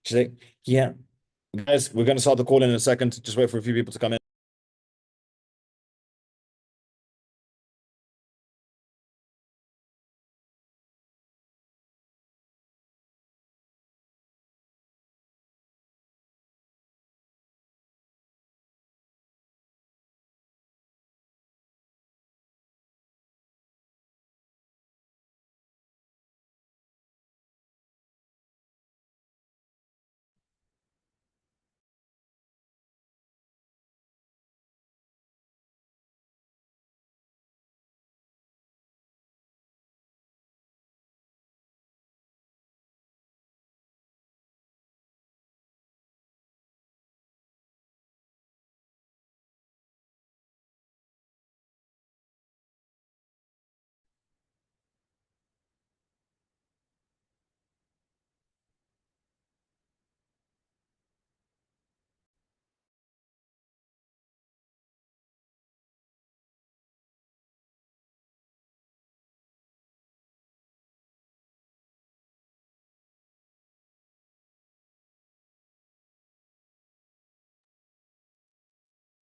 She's like, yeah. Guys, we're going to start the call in a second. Just wait for a few people to come in.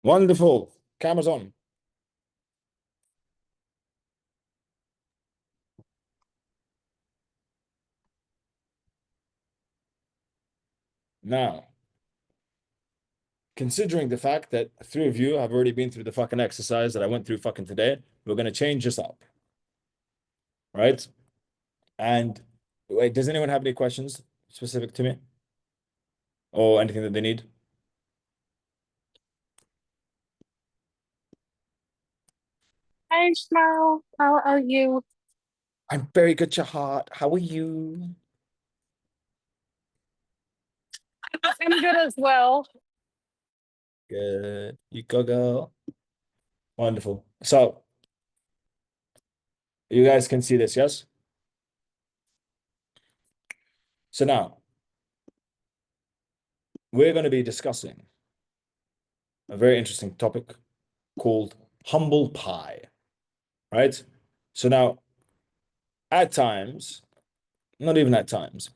Wonderful. Camera's on. Now, considering the fact that three of you have already been through the fucking exercise that I went through fucking today, we're going to change this up. Right? And wait, does anyone have any questions specific to me? Or anything that they need? Hi, Ismael. How are you? I'm very good, Chahat. How are you? I'm good as well. Good. You go, girl. Wonderful. So, you guys can see this, yes? So now, we're going to be discussing a very interesting topic called humble pie, right? So now, at times, not even at times,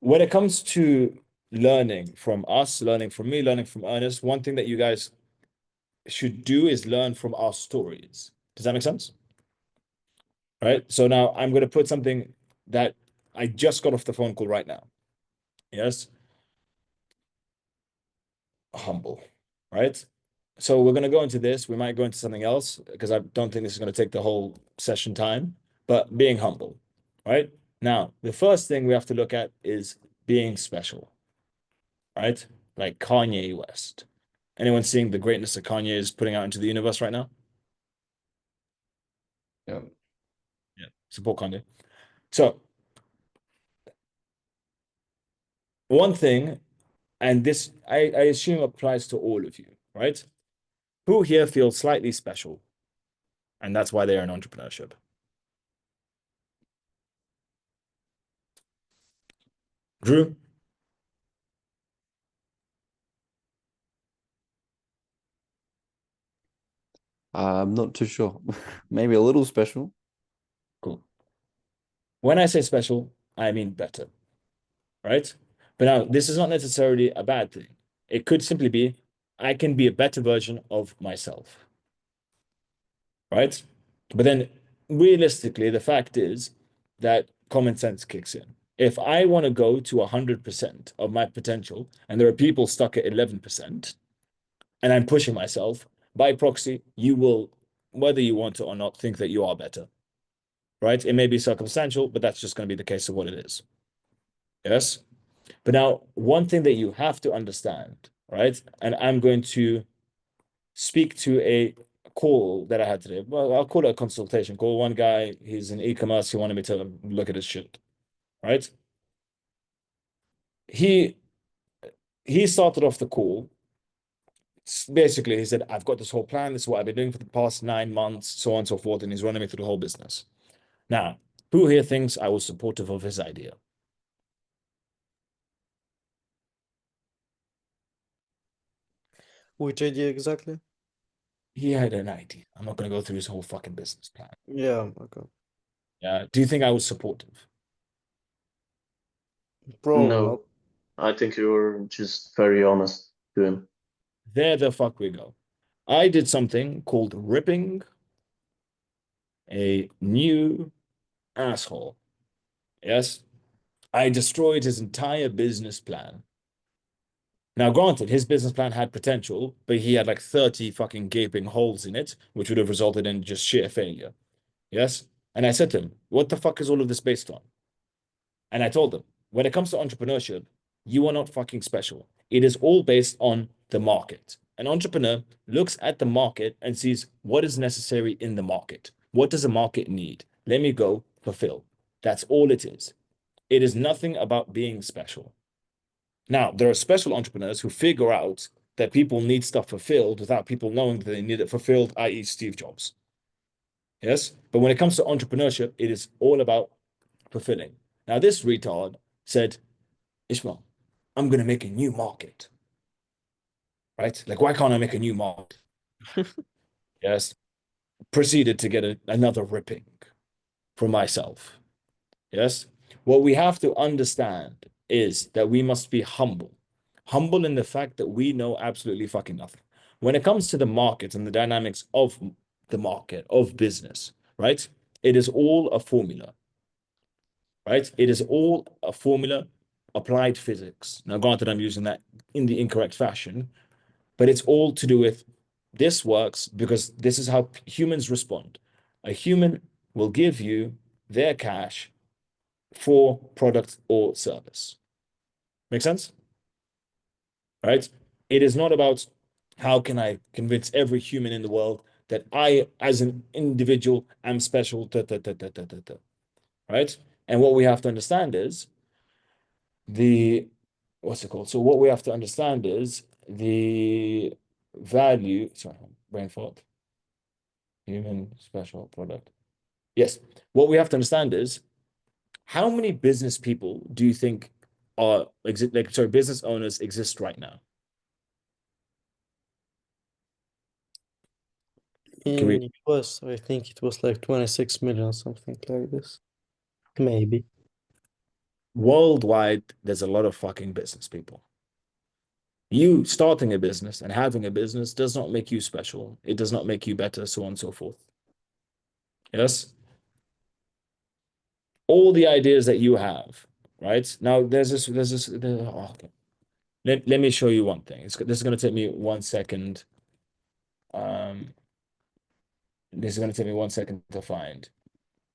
when it comes to learning from us, learning from me, learning from Ernest, one thing that you guys should do is learn from our stories. Does that make sense? Right? So now I'm going to put something that I just got off the phone call right now. Yes. Humble, right? So we're going to go into this. We might go into something else because I don't think this is going to take the whole session time, but being humble, right? Now, the first thing we have to look at is being special, right? Like Kanye West. Anyone seeing the greatness that Kanye is putting out into the universe right now? Yeah. Yeah. Support Kanye. So one thing, and this I assume applies to all of you, right? Who here feels slightly special? And that's why they're in entrepreneurship. Drew? I'm not too sure. Maybe a little special. Cool. When I say special, I mean better, right? But now, this is not necessarily a bad thing. It could simply be, I can be a better version of myself, right? But then, realistically, the fact is that common sense kicks in. If I want to go to 100% of my potential, and there are people stuck at 11%, and I'm pushing myself, by proxy, you will, whether you want to or not, think that you are better, right? It may be circumstantial, but that's just going to be the case of what it is. Yes. But now, one thing that you have to understand, right? And I'm going to speak to a call that I had today. Well, I'll call it a consultation call. One guy, he's in e-commerce. He wanted me to look at his shit, right? He started off the call. Basically, he said, I've got this whole plan. This is what I've been doing for the past 9 months, so on and so forth. And he's running me through the whole business. Now, who here thinks I was supportive of his idea? Which idea exactly? He had an idea. I'm not going to go through his whole fucking business plan. Yeah, okay. Do you think I was supportive? Probably No. not. I think you're just very honest to him. There the fuck we go. I did something called ripping a new asshole. Yes. I destroyed his entire business plan. Now, granted, his business plan had potential, but he had like 30 fucking gaping holes in it, which would have resulted in just sheer failure. Yes. And I said to him, what the fuck is all of this based on? And I told them, when it comes to entrepreneurship, you are not fucking special. It is all based on the market. An entrepreneur looks at the market and sees what is necessary in the market. What does the market need? Let me go fulfill. That's all it is. It is nothing about being special. Now, there are special entrepreneurs who figure out that people need stuff fulfilled without people knowing that they need it fulfilled, i.e., Steve Jobs. Yes. But when it comes to entrepreneurship, it is all about fulfilling. Now, this retard said, Ishmael, I'm going to make a new market. Right? Like, why can't I make a new market? Yes. Proceeded to get another ripping for myself. Yes. What we have to understand is that we must be humble. Humble in the fact that we know absolutely fucking nothing. When it comes to the market and the dynamics of the market, of business, right? It is all a formula. Right? It is all a formula, applied physics. Now, granted, I'm using that in the incorrect fashion, but it's all to do with this works because this is how humans respond. A human will give you their cash for product or service. Make sense? Right? It is not about how can I convince every human in the world that I, as an individual, am special, right? And what we have to understand is what's it called? So what we have to understand is the value, sorry, brain fart, human special product. Yes. What we have to understand is how many business people do you think business owners exist right now? In US, I think it was like 26 million, something like this. Maybe. Worldwide, there's a lot of fucking business people. You starting a business and having a business does not make you special. It does not make you better, so on and so forth. Yes? All the ideas that you have, right? Now, okay. Let me show you one thing. This is going to take me 1 second. This is going to take me 1 second to find.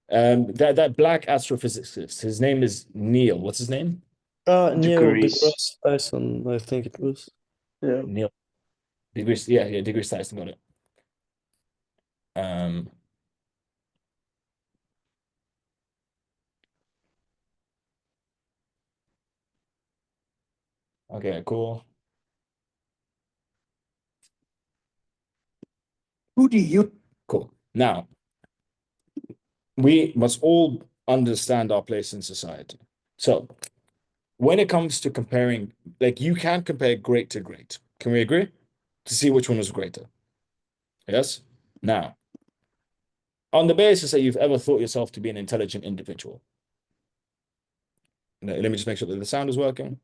That black astrophysicist, his name is Neil. What's his name? Neil Degrees. deGrasse Tyson, I think it was. Yeah. Neil. Degrees, yeah, Degrees Tyson got it. Okay, cool. Who do you? Cool. Now, we must all understand our place in society. So, when it comes to comparing, like you can't compare great to great. Can we agree? To see which one is greater. Yes? Now, on the basis that you've ever thought yourself to be an intelligent individual. Let me just make sure that the sound is working.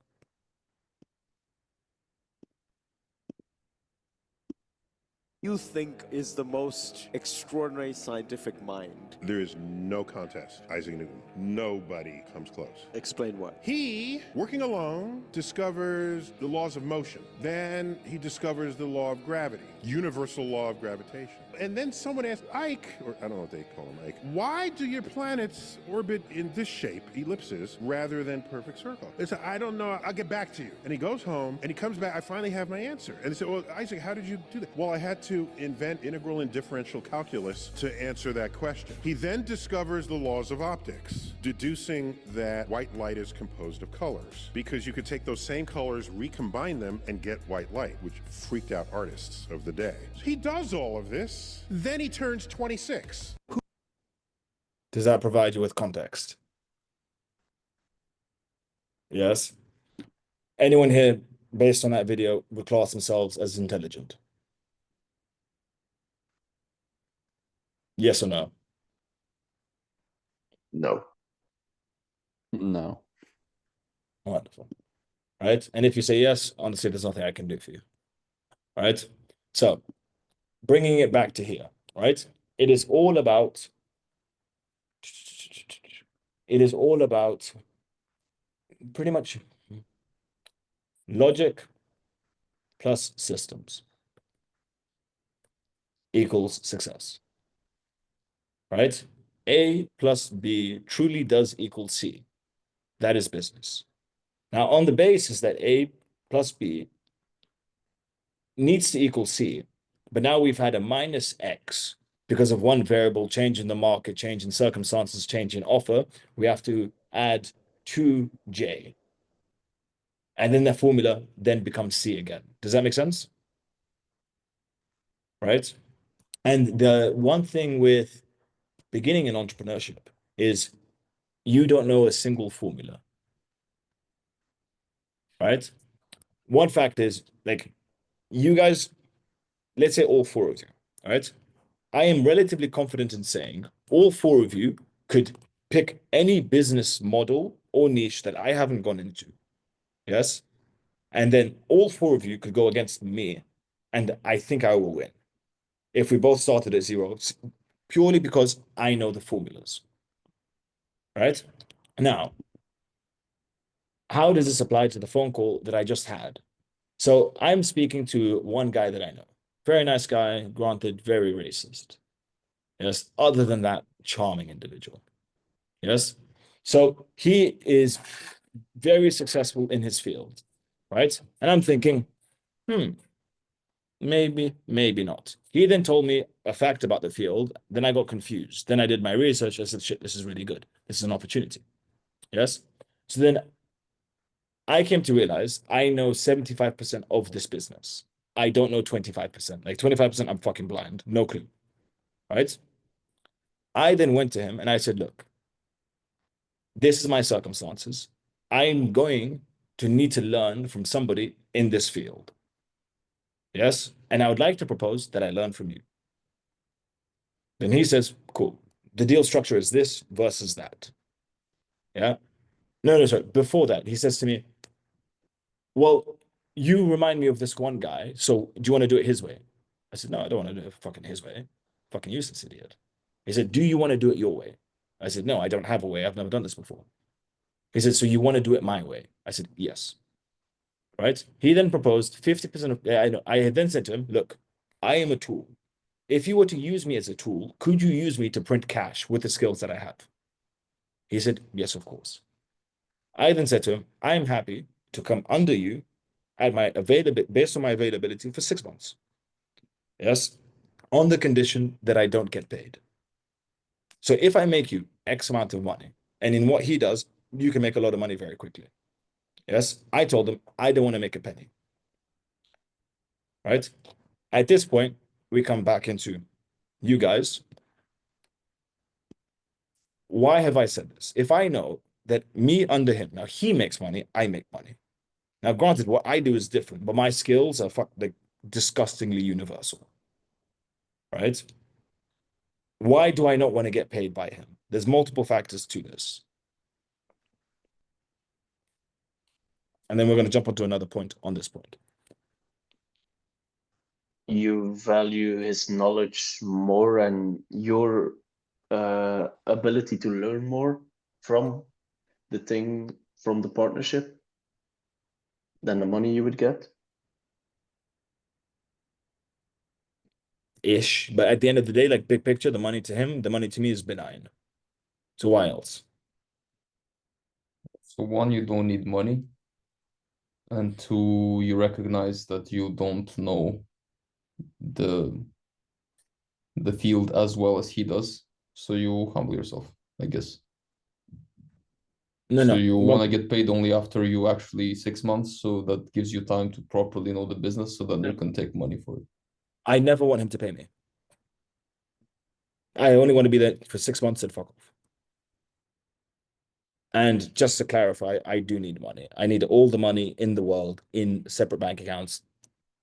You think is the most extraordinary scientific mind? There is no contest, Isaac Newton. Nobody comes close. Explain what? He, working alone, discovers the laws of motion. Then he discovers the law of gravity, universal law of gravitation. And then someone asked Ike, or I don't know what they call him, Ike, why do your planets orbit in this shape, ellipses, rather than perfect circle? They said, I don't know, I'll get back to you. And he goes home, and he comes back, I finally have my answer. And they said, well, Isaac, how did you do that? Well, I had to invent integral and differential calculus to answer that question. He then discovers the laws of optics, deducing that white light is composed of colors, because you could take those same colors, recombine them, and get white light, which freaked out artists of the day. He does all of this. Then he turns 26. Does that provide you with context? Yes. Anyone here, based on that video, would class themselves as intelligent? Yes or no? No. No. Wonderful. right? And if you say yes, honestly, there's nothing I can do for you, right? So bringing it back to here, right? It is all about pretty much logic plus systems equals success, right? A plus B truly does equal C. That is business. Now, on the basis that A plus B needs to equal C, but now we've had a minus X because of one variable, change in the market, change in circumstances, change in offer, we have to add 2J. And then the formula then becomes C again. Does that make sense? Right? And the one thing with beginning in entrepreneurship is you don't know a single formula. Right? One fact is, like, you guys, let's say all four of you, all right? I am relatively confident in saying all four of you could pick any business model or niche that I haven't gone into. Yes. And then all four of you could go against me, and I think I will win if we both started at zero, purely because I know the formulas. Right? Now, how does this apply to the phone call that I just had? So I'm speaking to one guy that I know. Very nice guy, granted, very racist. Yes. Other than that, charming individual. Yes. So he is very successful in his field, right? And I'm thinking, maybe, maybe not. He then told me a fact about the field. Then I got confused. Then I did my research. I said, shit, this is really good. This is an opportunity. Yes. So then I came to realize I know 75% of this business. I don't know 25%. Like 25%, I'm fucking blind. No clue. Right? I then went to him and I said, look, this is my circumstances. I'm going to need to learn from somebody in this field. Yes. And I would like to propose that I learn from you. Then he says, cool. The deal structure is this versus that. Yeah. No, sorry. Before that, he says to me, well, you remind me of this one guy. So do you want to do it his way? I said, no, I don't want to do it fucking his way. Fucking useless idiot. He said, do you want to do it your way? I said, no, I don't have a way. I've never done this before. He said, so you want to do it my way? I said, yes. Right? He then proposed 50% of, I know. I then said to him, look, I am a tool. If you were to use me as a tool, could you use me to print cash with the skills that I have? He said, yes, of course. I then said to him, I am happy to come under you at my availability, based on my availability for 6 months. Yes, on the condition that I don't get paid. So if I make you X amount of money, and in what he does, you can make a lot of money very quickly. Yes, I told him I don't want to make a penny. Right? At this point, we come back into you guys. Why have I said this? If I know that me under him, now he makes money, I make money. Now, granted, what I do is different, but my skills are like disgustingly universal. Right? Why do I not want to get paid by him? There's multiple factors to this. And then we're going to jump onto another point on this point. You value his knowledge more and your ability to learn more from the partnership than the money you would get. Ish. But at the end of the day, like big picture, the money to him, the money to me is benign. So why else? So one, you don't need money. And two, you recognize that you don't know the field as well as he does. So you humble yourself, I guess. No, So no. you Well, want to get paid only after you actually 6 months, so that gives you time to properly know the business, so that you can take money for it. I never want him to pay me. I only want to be there for 6 months and fuck off. And just to clarify, I do need money. I need all the money in the world in separate bank accounts.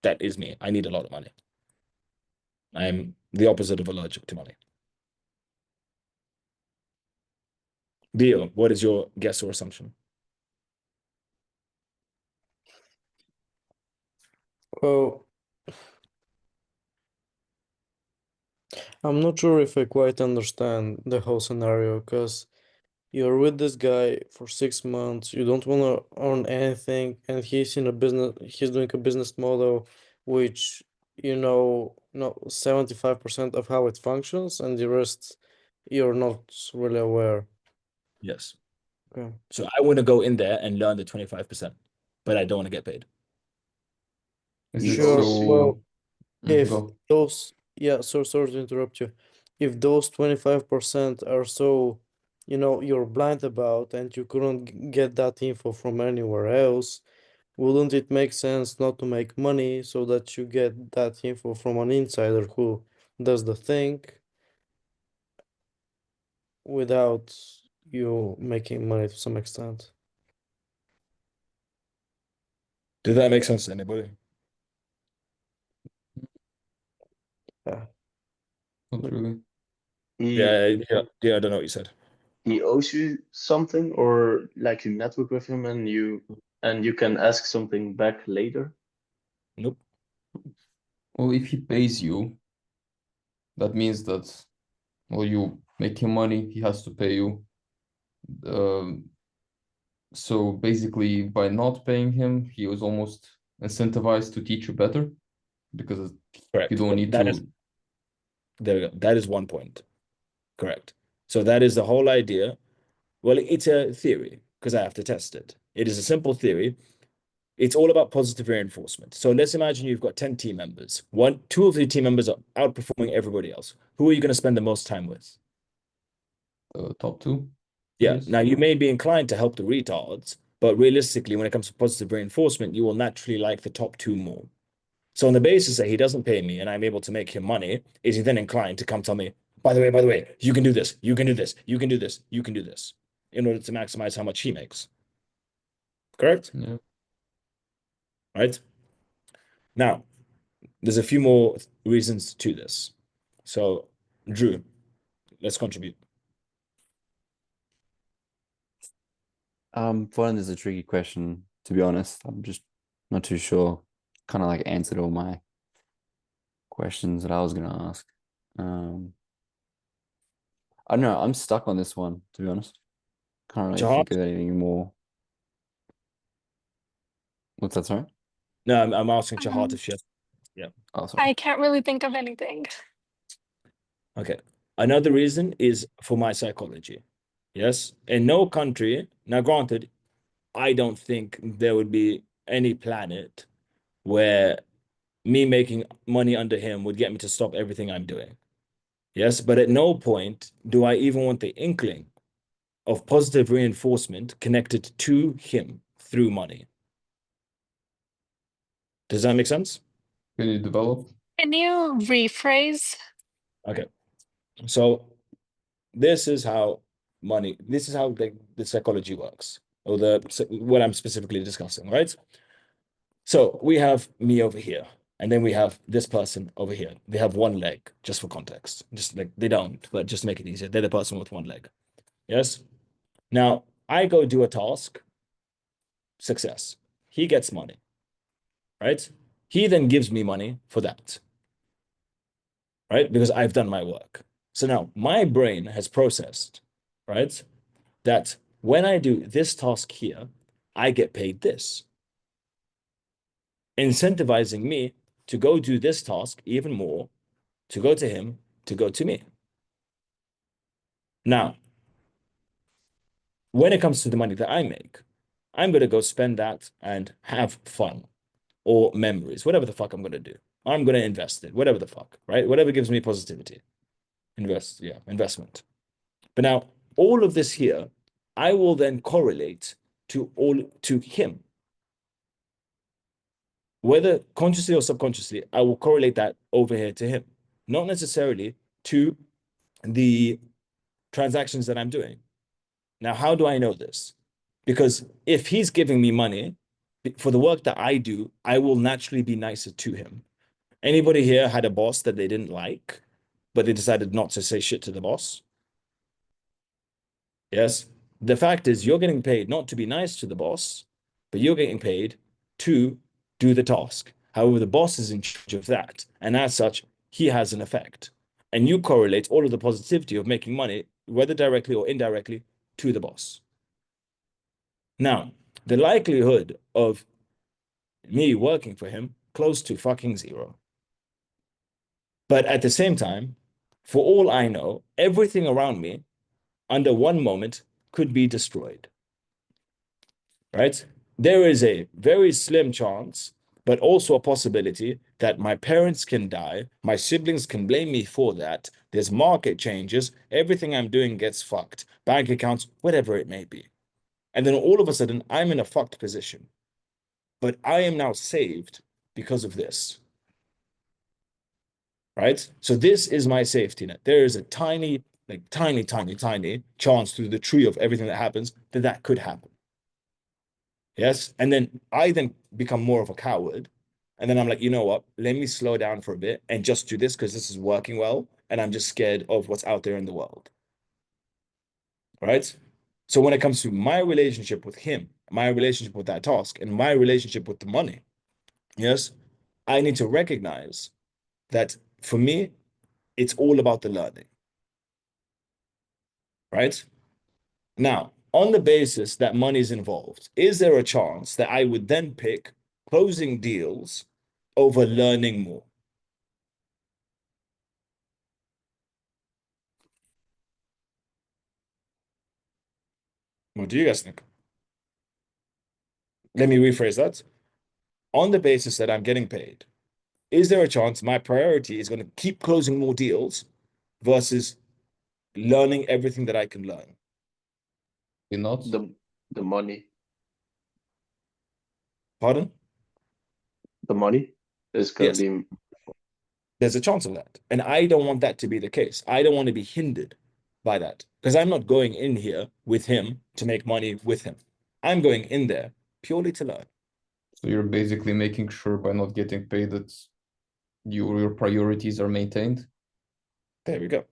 That is me. I need a lot of money. I'm the opposite of allergic to money. Dio, what is your guess or assumption? Well, I'm not sure if I quite understand the whole scenario because you're with this guy for 6 months, you don't want to earn anything, and he's doing a business model which no 75% of how it functions, and the rest you're not really aware. Yes. Okay. So I want to go in there and learn the 25%, but I don't want to get paid. Is He it Sure. Well, so? if Go. those, yeah, sorry to interrupt you. If those 25% are so, you're blind about and you couldn't get that info from anywhere else, wouldn't it make sense not to make money so that you get that info from an insider who does the thing without you making money to some extent? Did that make sense to anybody? Yeah. Not really. Yeah, I don't know what you said. He owes you something, or like you network with him and you can ask something back later. Nope. Well, if he pays you, that means that, well, you make him money, he has to pay you. So basically, by not paying him, he was almost incentivized to teach you better because Correct. you don't need That is, to. there we go. That is one point. Correct. So that is the whole idea. Well, it's a theory because I have to test it. It is a simple theory. It's all about positive reinforcement. So let's imagine you've got 10 team members. Two of the team members are outperforming everybody else. Who are you going to spend the most time with? Top two. Yeah. Yes. Now you may be inclined to help the retards, but realistically, when it comes to positive reinforcement, you will naturally like the top two more. So on the basis that he doesn't pay me and I'm able to make him money, is he then inclined to come tell me, by the way, you can do this, you can do this, you can do this, you can do this, in order to maximize how much he makes. Correct? Yeah. Right? Now, there's a few more reasons to this. So, Drew, let's contribute. Finding this a tricky question, to be honest. I'm just not too sure. Kind of like answered all my questions that I was gonna ask. I don't know, I'm stuck on this one, to be honest. Can't really Chahat? think of anything more. What's that, sorry? No, I'm asking Chahat Um, if she has. Yeah. Oh, sorry. I can't really think of anything. Okay. Another reason is for my psychology. Yes. In no country, now granted, I don't think there would be any planet where me making money under him would get me to stop everything I'm doing. Yes, but at no point do I even want the inkling of positive reinforcement connected to him through money. Does that make sense? Can you develop? Can you rephrase? Okay. So this is how the psychology works, or what I'm specifically discussing, right? So we have me over here, and then we have this person over here. They have one leg, just for context. Just like they don't, but just to make it easier. They're the person with one leg. Yes. Now I go do a task, success. He gets money, right? He then gives me money for that, right? Because I've done my work. So now my brain has processed, right, that when I do this task here, I get paid this, incentivizing me to go do this task even more, to go to him, to go to me. Now, when it comes to the money that I make, I'm going to go spend that and have fun or memories, whatever the fuck I'm going to do. I'm going to invest it, whatever the fuck, right? Whatever gives me positivity. Investment. But now, all of this here, I will then correlate to him. Whether consciously or subconsciously, I will correlate that over here to him, not necessarily to the transactions that I'm doing. Now, how do I know this? Because if he's giving me money for the work that I do, I will naturally be nicer to him. Anybody here had a boss that they didn't like, but they decided not to say shit to the boss? Yes. The fact is, you're getting paid not to be nice to the boss, but you're getting paid to do the task. However, the boss is in charge of that. And as such, he has an effect. And you correlate all of the positivity of making money, whether directly or indirectly, to the boss. Now, the likelihood of me working for him, close to fucking zero. But at the same time, for all I know, everything around me under one moment could be destroyed. Right? There is a very slim chance, but also a possibility that my parents can die, my siblings can blame me for that, there's market changes, everything I'm doing gets fucked, bank accounts, whatever it may be. And then all of a sudden, I'm in a fucked position. But I am now saved because of this. Right? So this is my safety net. There is a tiny, tiny chance through the tree of everything that happens that could happen. Yes. And then I become more of a coward. And then I'm like, you know what? Let me slow down for a bit and just do this because this is working well. And I'm just scared of what's out there in the world. Right? So when it comes to my relationship with him, my relationship with that task, and my relationship with the money, yes, I need to recognize that for me, it's all about the learning. Right? Now, on the basis that money is involved, is there a chance that I would then pick closing deals over learning more? What do you guys think? Let me rephrase that. On the basis that I'm getting paid, is there a chance my priority is going to keep closing more deals versus learning everything that I can learn? You're not. The money. Pardon? The money is going Yes. to be. There's a chance of that. And I don't want that to be the case. I don't want to be hindered by that because I'm not going in here with him to make money with him. I'm going in there purely to learn. So you're basically making sure by not getting paid that your priorities are maintained. There we go.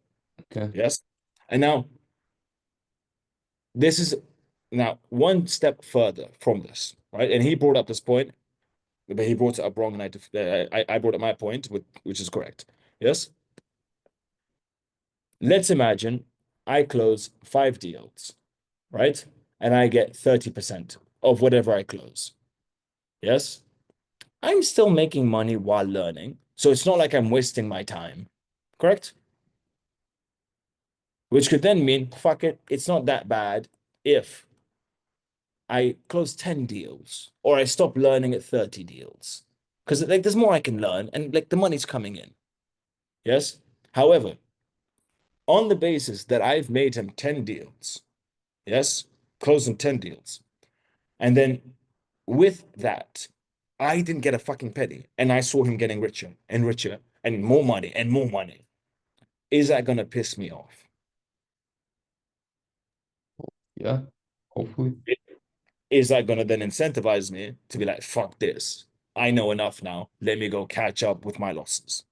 Okay. Yes. And now, this is now one step further from this, right? And he brought up this point, but he brought it up wrong, and I brought up my point, which is correct. Yes. Let's imagine I close 5 deals, right? And I get 30% of whatever I close. Yes. I'm still making money while learning. So it's not like I'm wasting my time. Correct? Which could then mean, fuck it, it's not that bad if I close 10 deals or I stop learning at 30 deals. Because there's more I can learn and the money's coming in. Yes. However, on the basis that I've made him 10 deals, yes, closing 10 deals. And then with that, I didn't get a fucking penny. And I saw him getting richer and richer and more money and more money. Is that going to piss me off? Yeah, hopefully. Is that going to then incentivize me to be like, fuck this. I know enough now. Let me go catch up with my losses.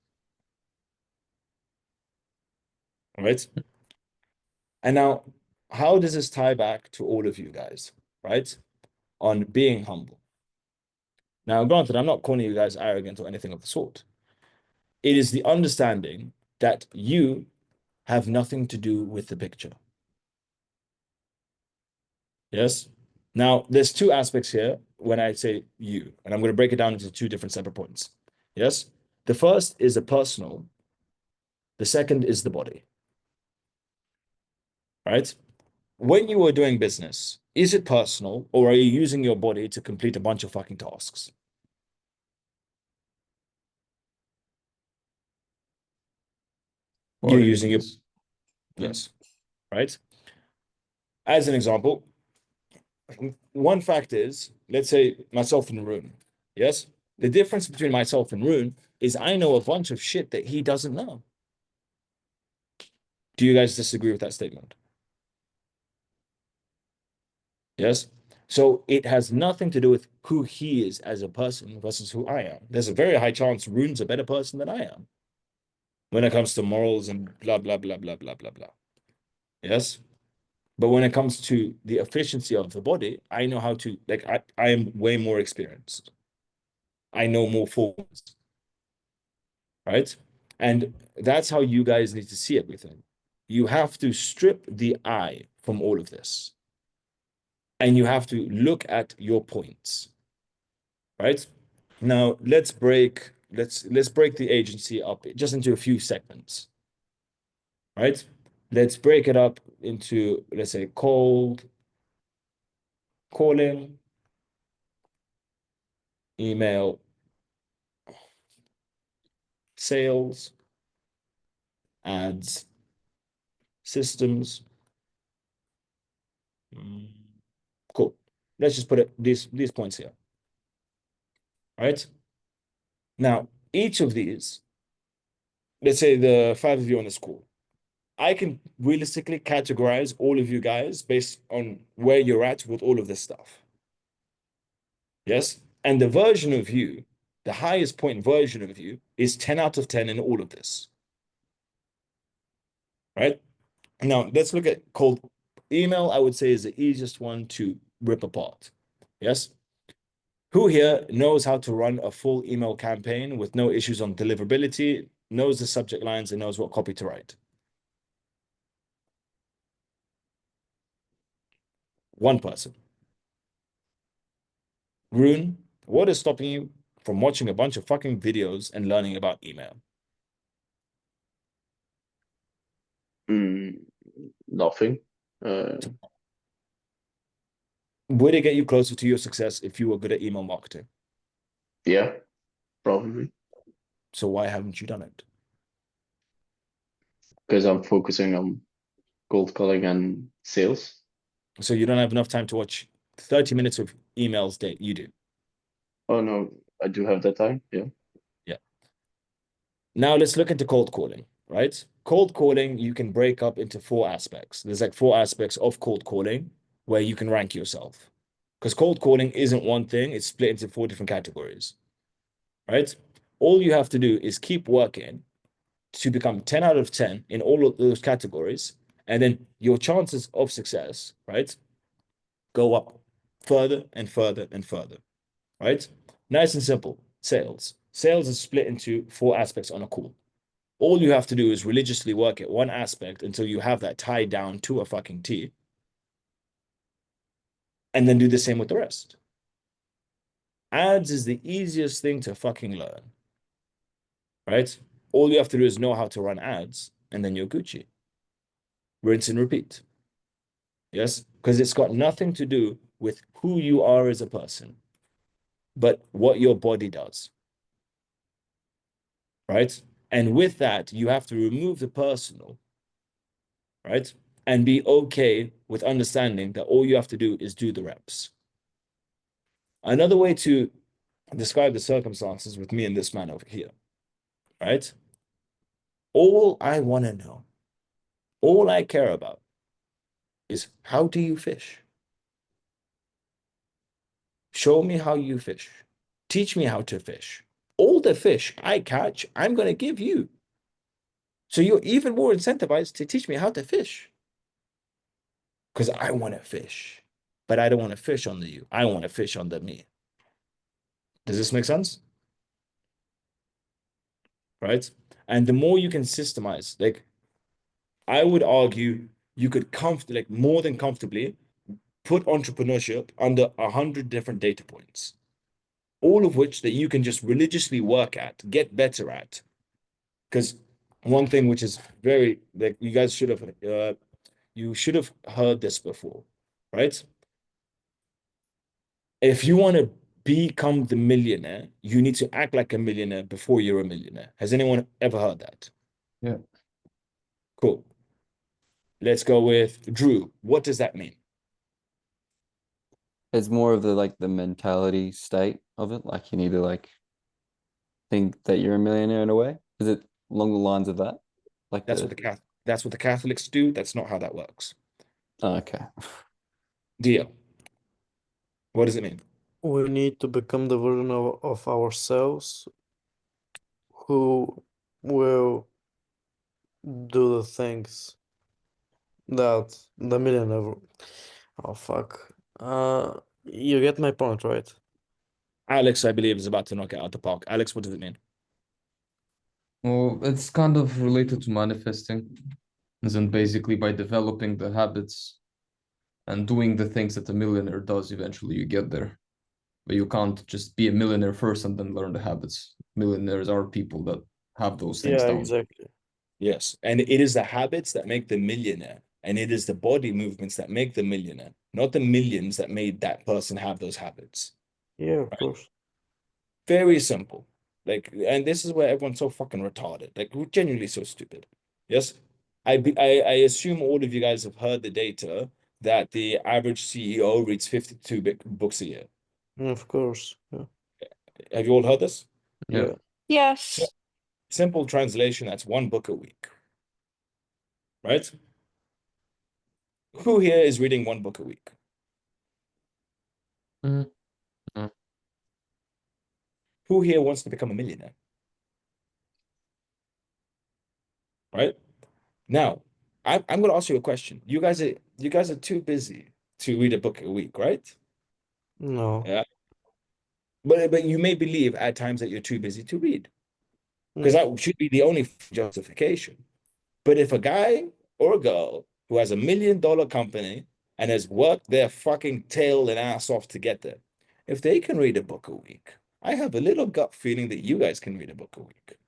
All right. And now, how does this tie back to all of you guys, right? On being humble. Now, granted, I'm not calling you guys arrogant or anything of the sort. It is the understanding that you have nothing to do with the picture. Yes? Now, there's two aspects here when I say you, and I'm going to break it down into two different separate points. Yes? The first is the personal. The second is the body. Right? When you are doing business, is it personal or are you using your body to complete a bunch of fucking tasks? You're Body using your, is- yes, right? As an example, one fact is, let's say myself and Rune, yes? The difference between myself and Rune is I know a bunch of shit that he doesn't know. Do you guys disagree with that statement? Yes? So it has nothing to do with who he is as a person versus who I am. There's a very high chance Rune's a better person than I am when it comes to morals and blah, blah, blah, blah, blah, blah, blah. Yes? But when it comes to the efficiency of the body, I know how to, I am way more experienced. I know more forms, right? And that's how you guys need to see everything. You have to strip the I from all of this. And you have to look at your points, right? Now let's break the agency up just into a few segments, right? Let's break it up into, let's say, cold calling, email, sales, ads, systems. Cool. Let's just put it these points here. All right. Now, each of these, let's say the 5 of you on this call, I can realistically categorize all of you guys based on where you're at with all of this stuff. Yes. And the version of you, the highest point version of you, is 10 out of 10 in all of this. Right? Now, let's look at cold email. I would say is the easiest one to rip apart. Yes. Who here knows how to run a full email campaign with no issues on deliverability, knows the subject lines, and knows what copy to write? One person. Rune, what is stopping you from watching a bunch of fucking videos and learning about email? Nothing. Would it get you closer to your success if you were good at email marketing? Yeah, probably. So why haven't you done it? Because I'm focusing on cold calling and sales. So you don't have enough time to watch 30 minutes of emails that you do. Oh no, I do have that time. Yeah. Yeah. Now let's look into cold calling, right? Cold calling, you can break up into 4 aspects. There's like 4 aspects of cold calling where you can rank yourself. Because cold calling isn't one thing, it's split into 4 different categories, right? All you have to do is keep working to become 10 out of 10 in all of those categories. And then your chances of success, right, go up further and further and further, right? Nice and simple. Sales. Sales is split into 4 aspects on a call. All you have to do is religiously work at one aspect until you have that tied down to a fucking T. And then do the same with the rest. Ads is the easiest thing to fucking learn, right? All you have to do is know how to run ads, and then you're Gucci. Rinse and repeat. Yes? Because it's got nothing to do with who you are as a person, but what your body does, right? And with that, you have to remove the personal, right? And be okay with understanding that all you have to do is do the reps. Another way to describe the circumstances with me and this man over here, right? All I want to know, all I care about is how do you fish? Show me how you fish. Teach me how to fish. All the fish I catch, I'm going to give you. So you're even more incentivized to teach me how to fish. Because I want to fish, but I don't want to fish on the you. I want to fish on the me. Does this make sense? Right? And the more you can systemize, like I would argue you could like more than comfortably put entrepreneurship under 100 different data points, all of which that you can just religiously work at, get better at. Because one thing which is very like you should have heard this before, right? If you want to become the millionaire, you need to act like a millionaire before you're a millionaire. Has anyone ever heard that? Yeah. Cool. Let's go with Drew. What does that mean? It's more of the mentality state of it. Like you need to like think that you're a millionaire in a way. Is it along the lines of that? Like That's what the Catholics do. That's not how that works. oh, okay. Dio, what does it mean? We need to become the version of ourselves who will do the things that the millionaire. Oh fuck. You get my point, right? Alex, I believe, is about to knock it out the park. Alex, what does it mean? Well, it's kind of related to manifesting. As in basically by developing the habits and doing the things that a millionaire does, eventually you get there. But you can't just be a millionaire first and then learn the habits. Millionaires are people that have those things Yeah, down. exactly. Yes. And it is the habits that make the millionaire. And it is the body movements that make the millionaire, not the millions that made that person have those habits. Yeah, of course. Very simple. Like, and this is where everyone's so fucking retarded. Like, we're genuinely so stupid. Yes. I assume all of you guys have heard the data that the average CEO reads 52 books a year. Of course. Yeah. Have you all heard this? Yeah. Yeah. Yes. Simple translation, that's one book a week. Right? Who here is reading one book a week? Mm. Mm. Who here wants to become a millionaire? Right? Now, I'm going to ask you a question. You guys are too busy to read a book a week, right? No. Yeah. But you may believe at times that you're too busy to read, because that should be the only justification. But if a guy or a girl who has $1 million company and has worked their fucking tail and ass off to get there, if they can read a book a week, I have a little gut feeling that you guys can read a book a week.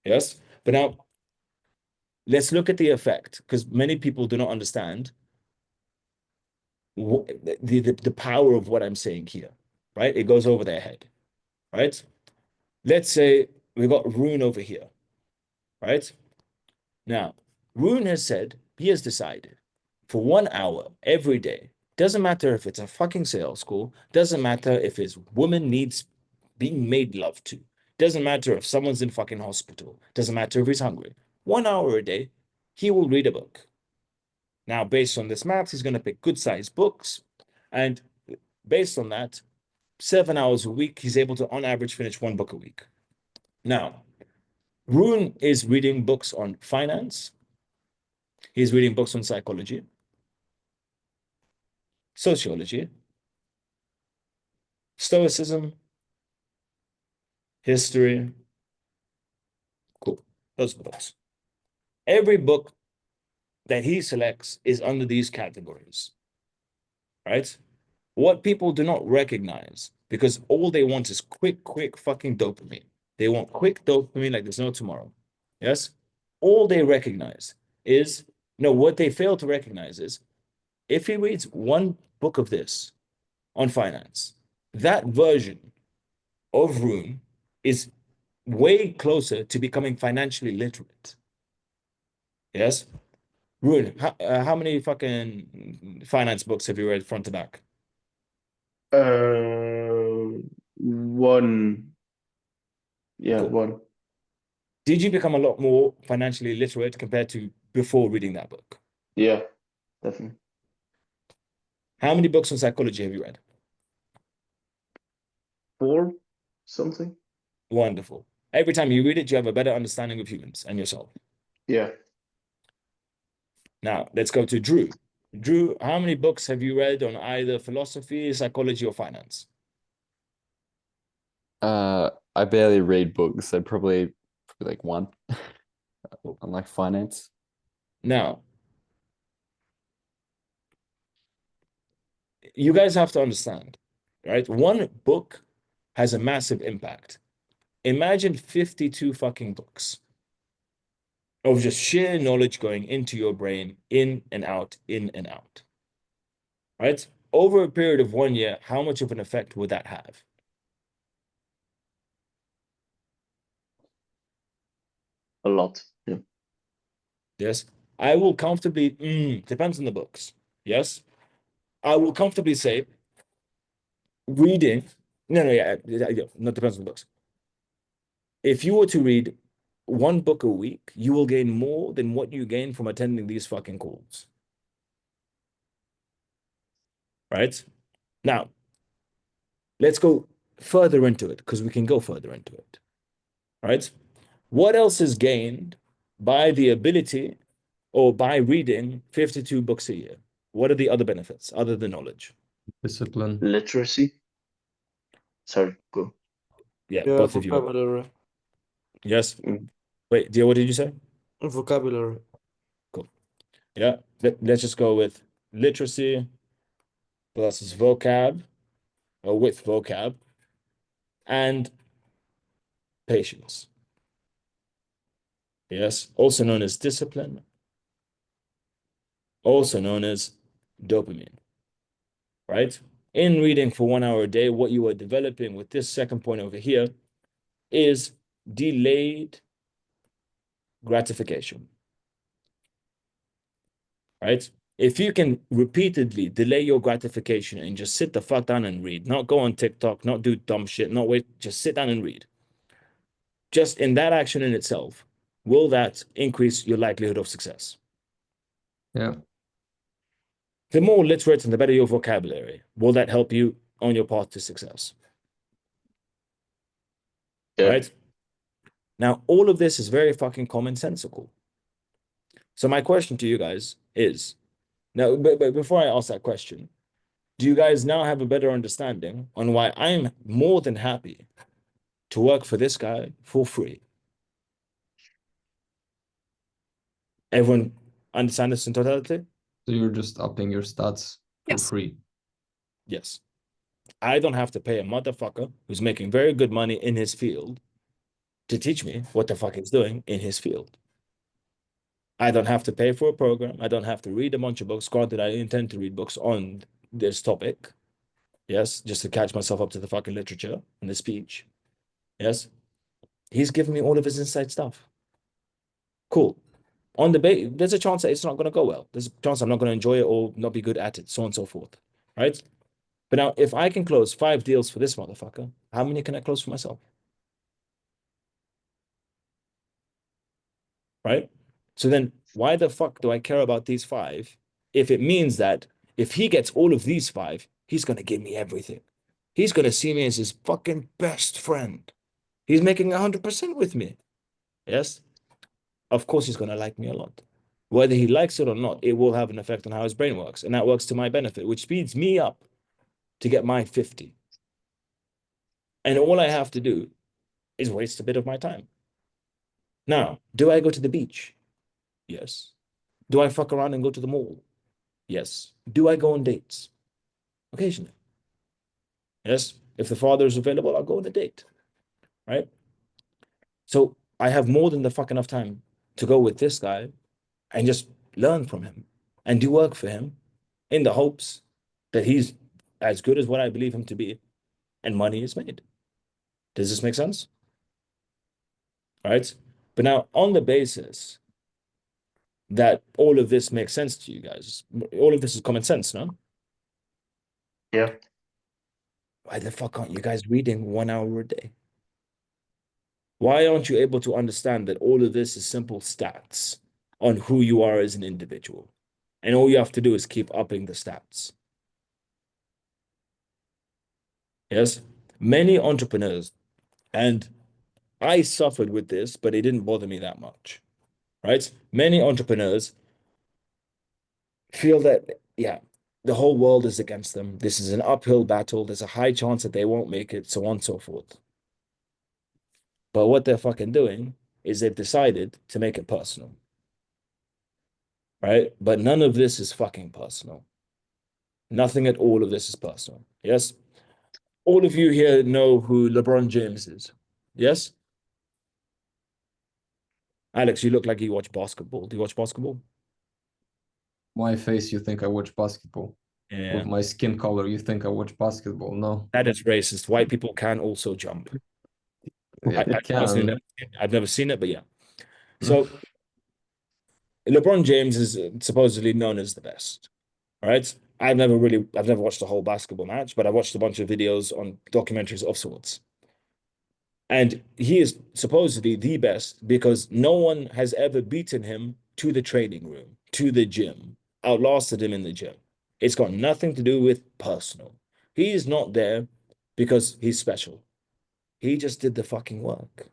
Yes? But now let's look at the effect, because many people do not understand the power of what I'm saying here, right? It goes over their head, right? Let's say we got Rune over here, right? Now, Rune has said, he has decided for 1 hour every day, doesn't matter if it's a fucking sales call, doesn't matter if his woman needs being made love to, doesn't matter if someone's in fucking hospital, doesn't matter if he's hungry. 1 hour a day, he will read a book. Now, based on this math, he's going to pick good sized books. And based on that, 7 hours a week, he's able to, on average, finish one book a week. Now, Rune is reading books on finance. He's reading books on psychology, sociology, stoicism, history. Cool. Those are the books. Every book that he selects is under these categories, right? What people do not recognize, because all they want is quick fucking dopamine. They want quick dopamine like there's no tomorrow. Yes? All they recognize is, no, what they fail to recognize is if he reads one book of this on finance, that version of Rune is way closer to becoming financially literate. Yes? Rune, how many fucking finance books have you read front to back? One. Yeah, Cool. one. Did you become a lot more financially literate compared to before reading that book? Yeah, definitely. How many books on psychology have you read? 4 something. Wonderful. Every time you read it, you have a better understanding of humans and yourself. Yeah. Now, let's go to Drew. Drew, how many books have you read on either philosophy, psychology, or finance? I barely read books, so probably like one. On like finance. Now, you guys have to understand, right? One book has a massive impact. Imagine 52 fucking books of just sheer knowledge going into your brain, in and out, in and out. Right? Over a period of 1 year, how much of an effect would that have? A lot. Yeah. Yes. I will comfortably, depends on the books. Yes. I will comfortably say reading, no, yeah, not depends on the books. If you were to read one book a week, you will gain more than what you gain from attending these fucking calls. Right? Now, let's go further into it because we can go further into it. Right? What else is gained by the ability or by reading 52 books a year? What are the other benefits other than knowledge? Discipline. Literacy. Sorry, go. Yeah, Yeah, both of you. vocabulary. Yes. Mm. Wait, dear, what did you say? Vocabulary. Cool. Yeah. Let's just go with literacy plus vocab, or with vocab, and patience. Yes. Also known as discipline, also known as dopamine. Right? In reading for 1 hour a day, what you are developing with this second point over here is delayed gratification. Right? If you can repeatedly delay your gratification and just sit the fuck down and read, not go on TikTok, not do dumb shit, not wait, just sit down and read. Just in that action in itself, will that increase your likelihood of success? Yeah. The more literate and the better your vocabulary, will that help you on your path to success? Yeah. Right? Now, all of this is very fucking commonsensical. So my question to you guys is, now, but before I ask that question, do you guys now have a better understanding on why I'm more than happy to work for this guy for free? Everyone understand this in totality? So you're just upping your stats for Yes. free. Yes. I don't have to pay a motherfucker who's making very good money in his field to teach me what the fuck he's doing in his field. I don't have to pay for a program. I don't have to read a bunch of books. Granted, I intend to read books on this topic. Yes, just to catch myself up to the fucking literature and the speech. Yes. He's giving me all of his inside stuff. Cool. On the base, there's a chance that it's not going to go well. There's a chance I'm not going to enjoy it or not be good at it, so on and so forth. Right? But now, if I can close 5 deals for this motherfucker, how many can I close for myself? Right? So then, why the fuck do I care about these 5 if it means that if he gets all of these 5, he's going to give me everything? He's going to see me as his fucking best friend. He's making 100% with me. Yes? Of course, he's going to like me a lot. Whether he likes it or not, it will have an effect on how his brain works. And that works to my benefit, which speeds me up to get my 50. And all I have to do is waste a bit of my time. Now, do I go to the beach? Yes. Do I fuck around and go to the mall? Yes. Do I go on dates? Occasionally. Yes. If the father is available, I'll go on a date. Right? So I have more than the fuck enough time to go with this guy and just learn from him and do work for him in the hopes that he's as good as what I believe him to be and money is made. Does this make sense? All right. But now, on the basis that all of this makes sense to you guys, all of this is common sense, no? Yeah. Why the fuck aren't you guys reading 1 hour a day? Why aren't you able to understand that all of this is simple stats on who you are as an individual? And all you have to do is keep upping the stats. Yes? Many entrepreneurs, and I suffered with this, but it didn't bother me that much. Right? Many entrepreneurs feel that, yeah, the whole world is against them. This is an uphill battle. There's a high chance that they won't make it, so on and so forth. But what they're fucking doing is they've decided to make it personal. Right? But none of this is fucking personal. Nothing at all of this is personal. Yes? All of you here know who LeBron James is. Yes? Alex, you look like you watch basketball. Do you watch basketball? My face, you think I watch basketball. Yeah. With my skin color, you think I watch basketball. No. That is racist. White people can also jump. Yeah, they can. I've never seen it, but yeah. So LeBron James is supposedly known as the best, right? I've never watched a whole basketball match, but I watched a bunch of videos on documentaries of sorts. And he is supposedly the best because no one has ever beaten him to the training room, to the gym, outlasted him in the gym. It's got nothing to do with personal. He is not there because he's special. He just did the fucking work.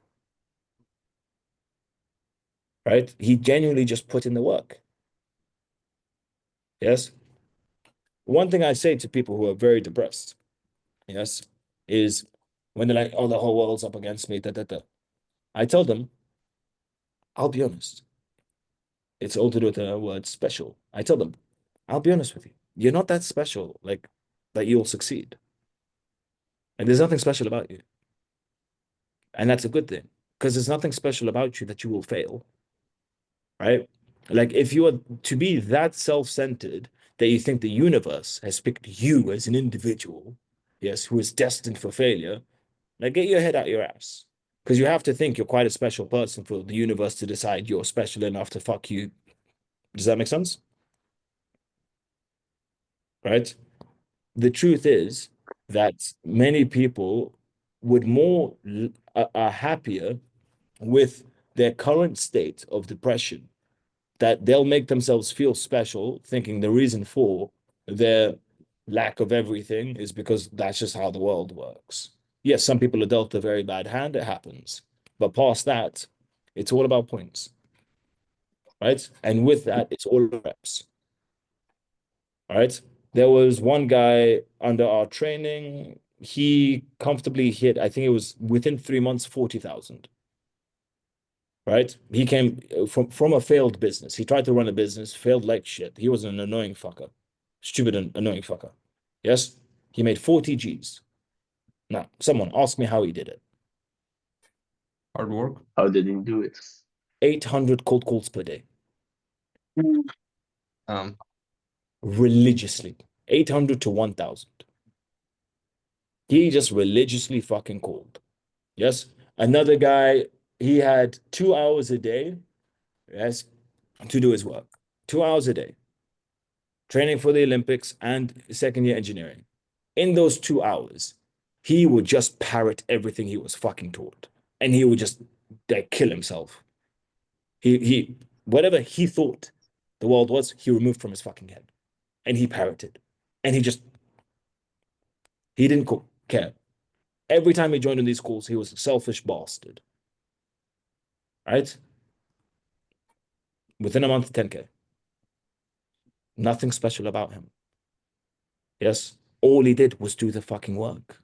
Right? He genuinely just put in the work. Yes. One thing I say to people who are very depressed, yes, is when they're like, oh, the whole world's up against me, da, da, da. I tell them, I'll be honest. It's all to do with the word special. I tell them, I'll be honest with you. You're not that special, like that you'll succeed. And there's nothing special about you. And that's a good thing because there's nothing special about you that you will fail, right? Like if you are to be that self-centered that you think the universe has picked you as an individual, yes, who is destined for failure, like get your head out your ass. Because you have to think you're quite a special person for the universe to decide you're special enough to fuck you. Does that make sense? Right? The truth is that many people would more are happier with their current state of depression, that they'll make themselves feel special, thinking the reason for their lack of everything is because that's just how the world works. Yes, some people are dealt a very bad hand, it happens. But past that, it's all about points, right? And with that, it's all reps, all right? There was one guy under our training, he comfortably hit, I think it was within 3 months, 40,000. Right? He came from a failed business. He tried to run a business, failed like shit. He was an annoying fucker. Stupid and annoying fucker. Yes? He made 40 G's. Now, someone ask me how he did it. Hard work. How did he do it? 800 cold calls per day. Um, Religiously. 800 to 1,000. He just religiously fucking called. Yes? Another guy, he had 2 hours a day, yes, to do his work. 2 hours a day. Training for the Olympics and second year engineering. In those 2 hours, he would just parrot everything he was fucking taught. And he would just like kill himself. He whatever he thought the world was, he removed from his fucking head. And he parroted. And he didn't care. Every time he joined in these calls, he was a selfish bastard. Right? Within a month, 10K. Nothing special about him. Yes? All he did was do the fucking work.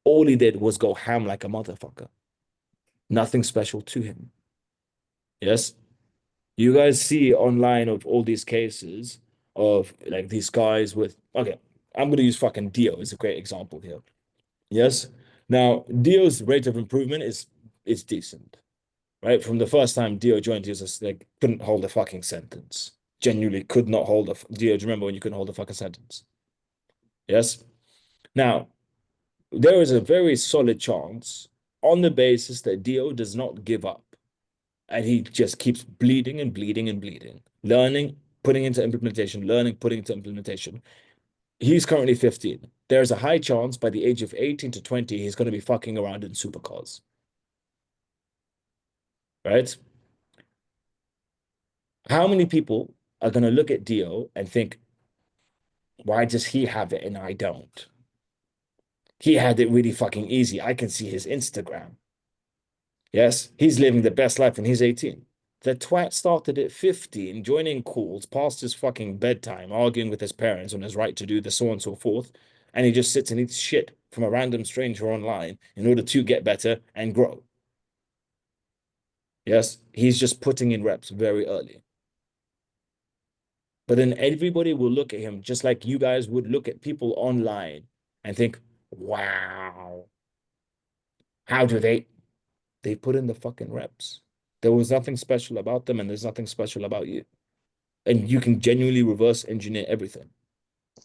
All he did was go ham like a motherfucker. Nothing special to him. Yes? You guys see online of all these cases of like these guys with, okay, I'm going to use fucking Dio as a great example here. Yes? Now, Dio's rate of improvement is decent, right? From the first time Dio joined, he was just like, couldn't hold a fucking sentence. Genuinely could not hold a, Dio, do you remember when you couldn't hold a fucking sentence? Yes? Now, there is a very solid chance on the basis that Dio does not give up. And he just keeps bleeding and bleeding and bleeding, learning, putting into implementation, learning, putting into implementation. He's currently 15. There's a high chance by the age of 18 to 20, he's going to be fucking around in supercars. Right? How many people are going to look at Dio and think, why does he have it and I don't? He had it really fucking easy. I can see his Instagram. Yes, he's living the best life and he's 18. The twat started at 15, joining calls past his fucking bedtime, arguing with his parents on his right to do this, so on and so forth. And he just sits and eats shit from a random stranger online in order to get better and grow. Yes, he's just putting in reps very early. But then everybody will look at him just like you guys would look at people online and think, wow, how do they put in the fucking reps? There was nothing special about them and there's nothing special about you. And you can genuinely reverse engineer everything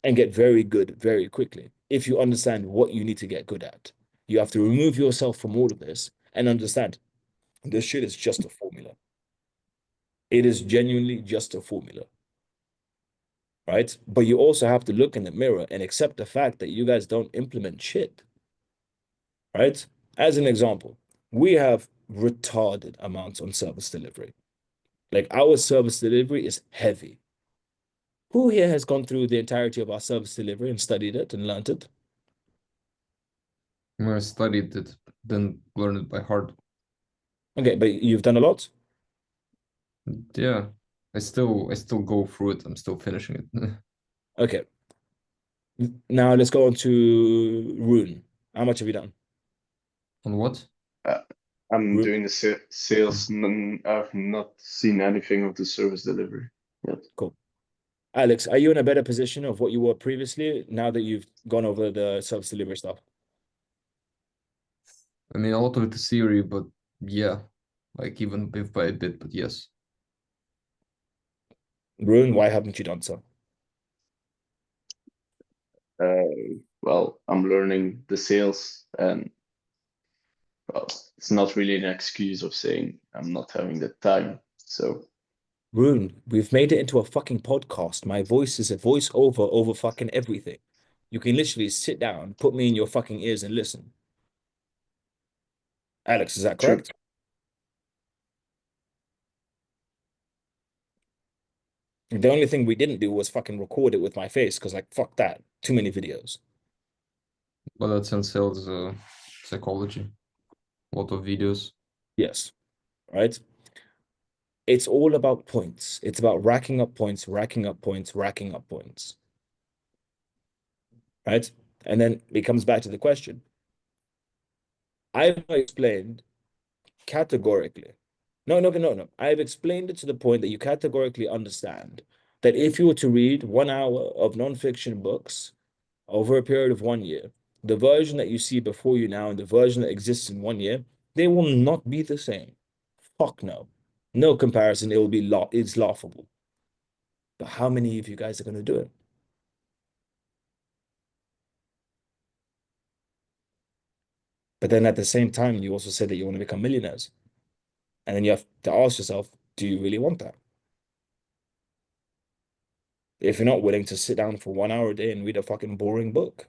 and get very good very quickly if you understand what you need to get good at. You have to remove yourself from all of this and understand this shit is just a formula. It is genuinely just a formula. Right? But you also have to look in the mirror and accept the fact that you guys don't implement shit. Right? As an example, we have retarded amounts on service delivery. Like our service delivery is heavy. Who here has gone through the entirety of our service delivery and studied it and learned it? I studied it, then learned it by heart. Okay, but you've done a lot? Yeah, I still go through it. I'm still finishing it. Okay. Now let's go on to Rune. How much have you done? On what? I'm Group? doing the sales. I've not seen anything of the service delivery yet. Cool. Alex, are you in a better position of what you were previously now that you've gone over the service delivery stuff? I mean, a lot of it is theory, but yeah, like even bit by bit, but yes. Ruin, why haven't you done so? Well, I'm learning the sales, and well, it's not really an excuse of saying I'm not having the time. So Rune, we've made it into a fucking podcast. My voice is a voiceover over fucking everything. You can literally sit down, put me in your fucking ears and listen. Alex, is that true. correct? The only thing we didn't do was fucking record it with my face because, like, fuck that. Too many videos. But that's in sales psychology. A lot of videos. Yes. Right? It's all about points. It's about racking up points, racking up points, racking up points. Right? And then it comes back to the question. I've explained categorically. No. I've explained it to the point that you categorically understand that if you were to read 1 hour of nonfiction books over a period of 1 year, the version that you see before you now and the version that exists in 1 year, they will not be the same. Fuck no. No comparison. It will be it's laughable. But how many of you guys are going to do it? But then at the same time, you also said that you want to become millionaires. And then you have to ask yourself, do you really want that? If you're not willing to sit down for 1 hour a day and read a fucking boring book.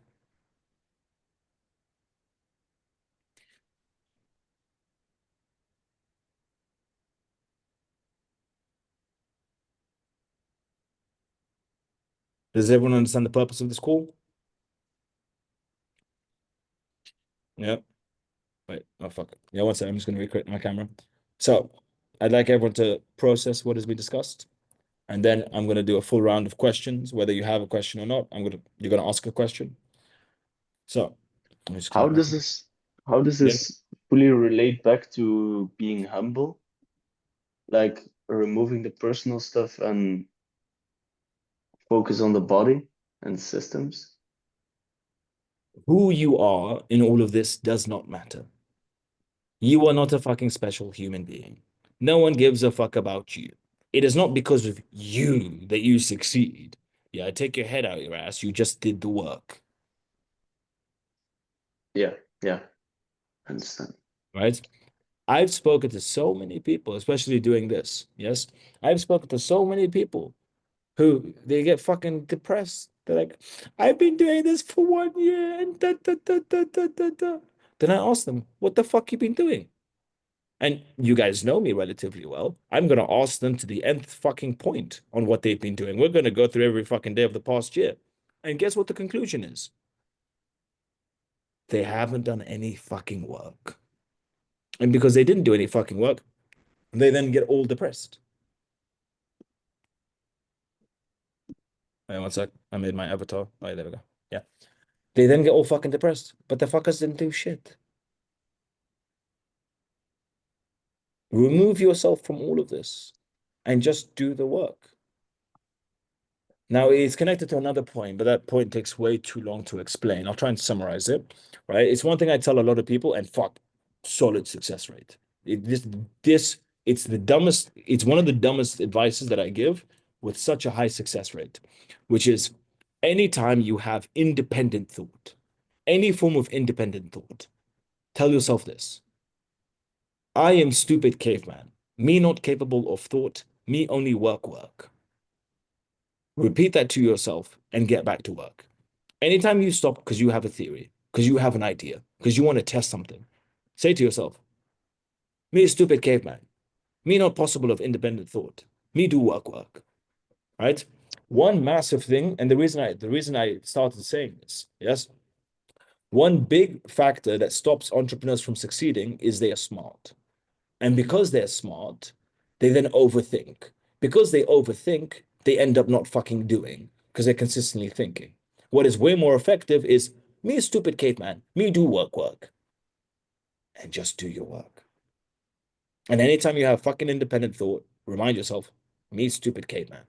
Does everyone understand the purpose of this call? Yeah. Wait, oh fuck. Yeah, one second. I'm just going to recreate my camera. So I'd like everyone to process what has been discussed. And then I'm going to do a full round of questions, whether you have a question or not. You're going to ask a question. So let me just How connect my does this how does yeah. this fully relate back to being humble? Like removing the personal stuff and focus on the body and systems? Who you are in all of this does not matter. You are not a fucking special human being. No one gives a fuck about you. It is not because of you that you succeed. Yeah, take your head out your ass. You just did the work, Yeah, I understand. right? I've spoken to so many people, especially doing this. Yes, I've spoken to so many people who they get fucking depressed. They're like, I've been doing this for 1 year and da da da da da da da. Then I ask them, what the fuck you been doing? And you guys know me relatively well. I'm gonna ask them to the nth fucking point on what they've been doing. We're gonna go through every fucking day of the past year. And guess what the conclusion is? They haven't done any fucking work. And because they didn't do any fucking work, they then get all depressed. Wait one sec. I made my avatar. Oh, there we go. Yeah. They then get all fucking depressed. But the fuckers didn't do shit. Remove yourself from all of this and just do the work. Now, it's connected to another point, but that point takes way too long to explain. I'll try and summarize it, right? It's one thing I tell a lot of people, and fuck, solid success rate. It's the dumbest, it's one of the dumbest advices that I give with such a high success rate, which is anytime you have independent thought, any form of independent thought, tell yourself this. I am stupid caveman, me not capable of thought, me only work. Repeat that to yourself and get back to work. Anytime you stop because you have a theory, because you have an idea, because you want to test something, say to yourself, me a stupid caveman, me not possible of independent thought, me do work. Right? One massive thing, and the reason I started saying this, yes, one big factor that stops entrepreneurs from succeeding is they are smart. And because they're smart, they then overthink. Because they overthink, they end up not fucking doing because they're consistently thinking. What is way more effective is Me a stupid caveman. Me do work. And just do your work. And anytime you have fucking independent thought, remind yourself, me stupid caveman.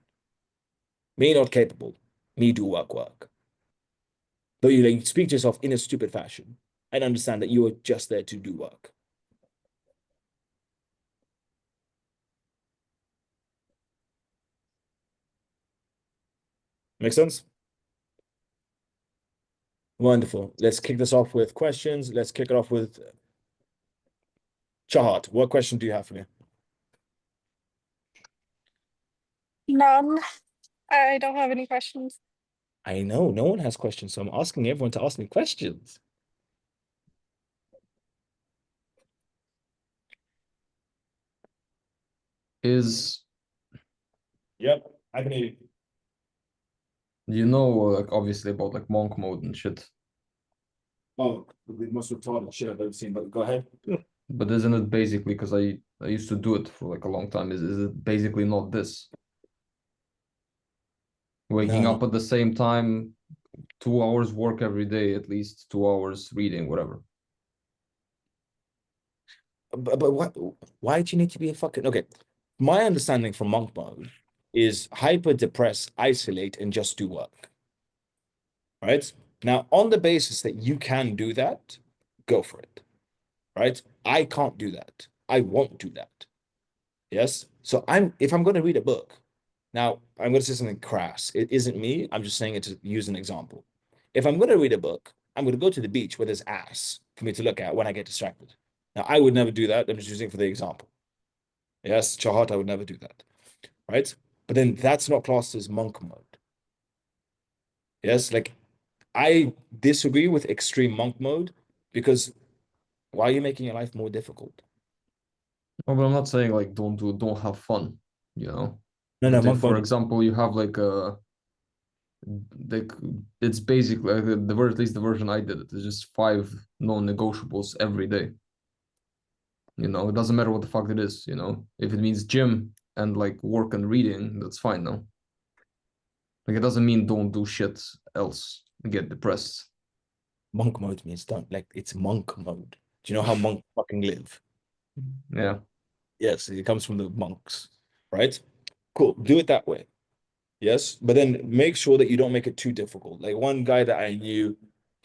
Me not capable. Me do work. Though you like speak to yourself in a stupid fashion and understand that you are just there to do work. Make sense? Wonderful. Let's kick this off with questions. Let's kick it off with Chahat. What question do you have for me? None. I don't have any questions. I know no one has questions, so I'm asking everyone to ask me questions. Yep, I can hear you. You know, like obviously about like monk mode and shit, Oh, the most retarded shit I've ever seen, but go ahead. but isn't it basically because I used to do it for like a long time? Is it basically not this? Waking No, up at the same time, 2 hours work every day, at least 2 hours reading, whatever. but why do you need to be a fucking okay? My understanding from monk mode is hyper depress, isolate, and just do work. Right? Now, on the basis that you can do that, go for it. Right? I can't do that. I won't do that. Yes. So if I'm going to read a book, now I'm going to say something crass. It isn't me. I'm just saying it to use an example. If I'm going to read a book, I'm going to go to the beach where there's ass for me to look at when I get distracted. Now, I would never do that. I'm just using it for the example. Yes, Chahat, I would never do that. Right? But then that's not classed as monk mode. Yes, like I disagree with extreme monk mode because why are you making your life more difficult? Oh, but I'm not saying like don't have fun, you know. No, But if, monk for mode. example, you have like it's basically like at least the version I did it is just five non-negotiables every day. You know, it doesn't matter what the fuck it is, you know. If it means gym and like work and reading, that's fine now. Like it doesn't mean don't do shit else and get depressed. Monk mode means don't like it's monk mode. Do you know how monks fucking live? Yeah. Yes, it comes from the monks, right? Cool. Do it that way. Yes, but then make sure that you don't make it too difficult. Like one guy that I knew,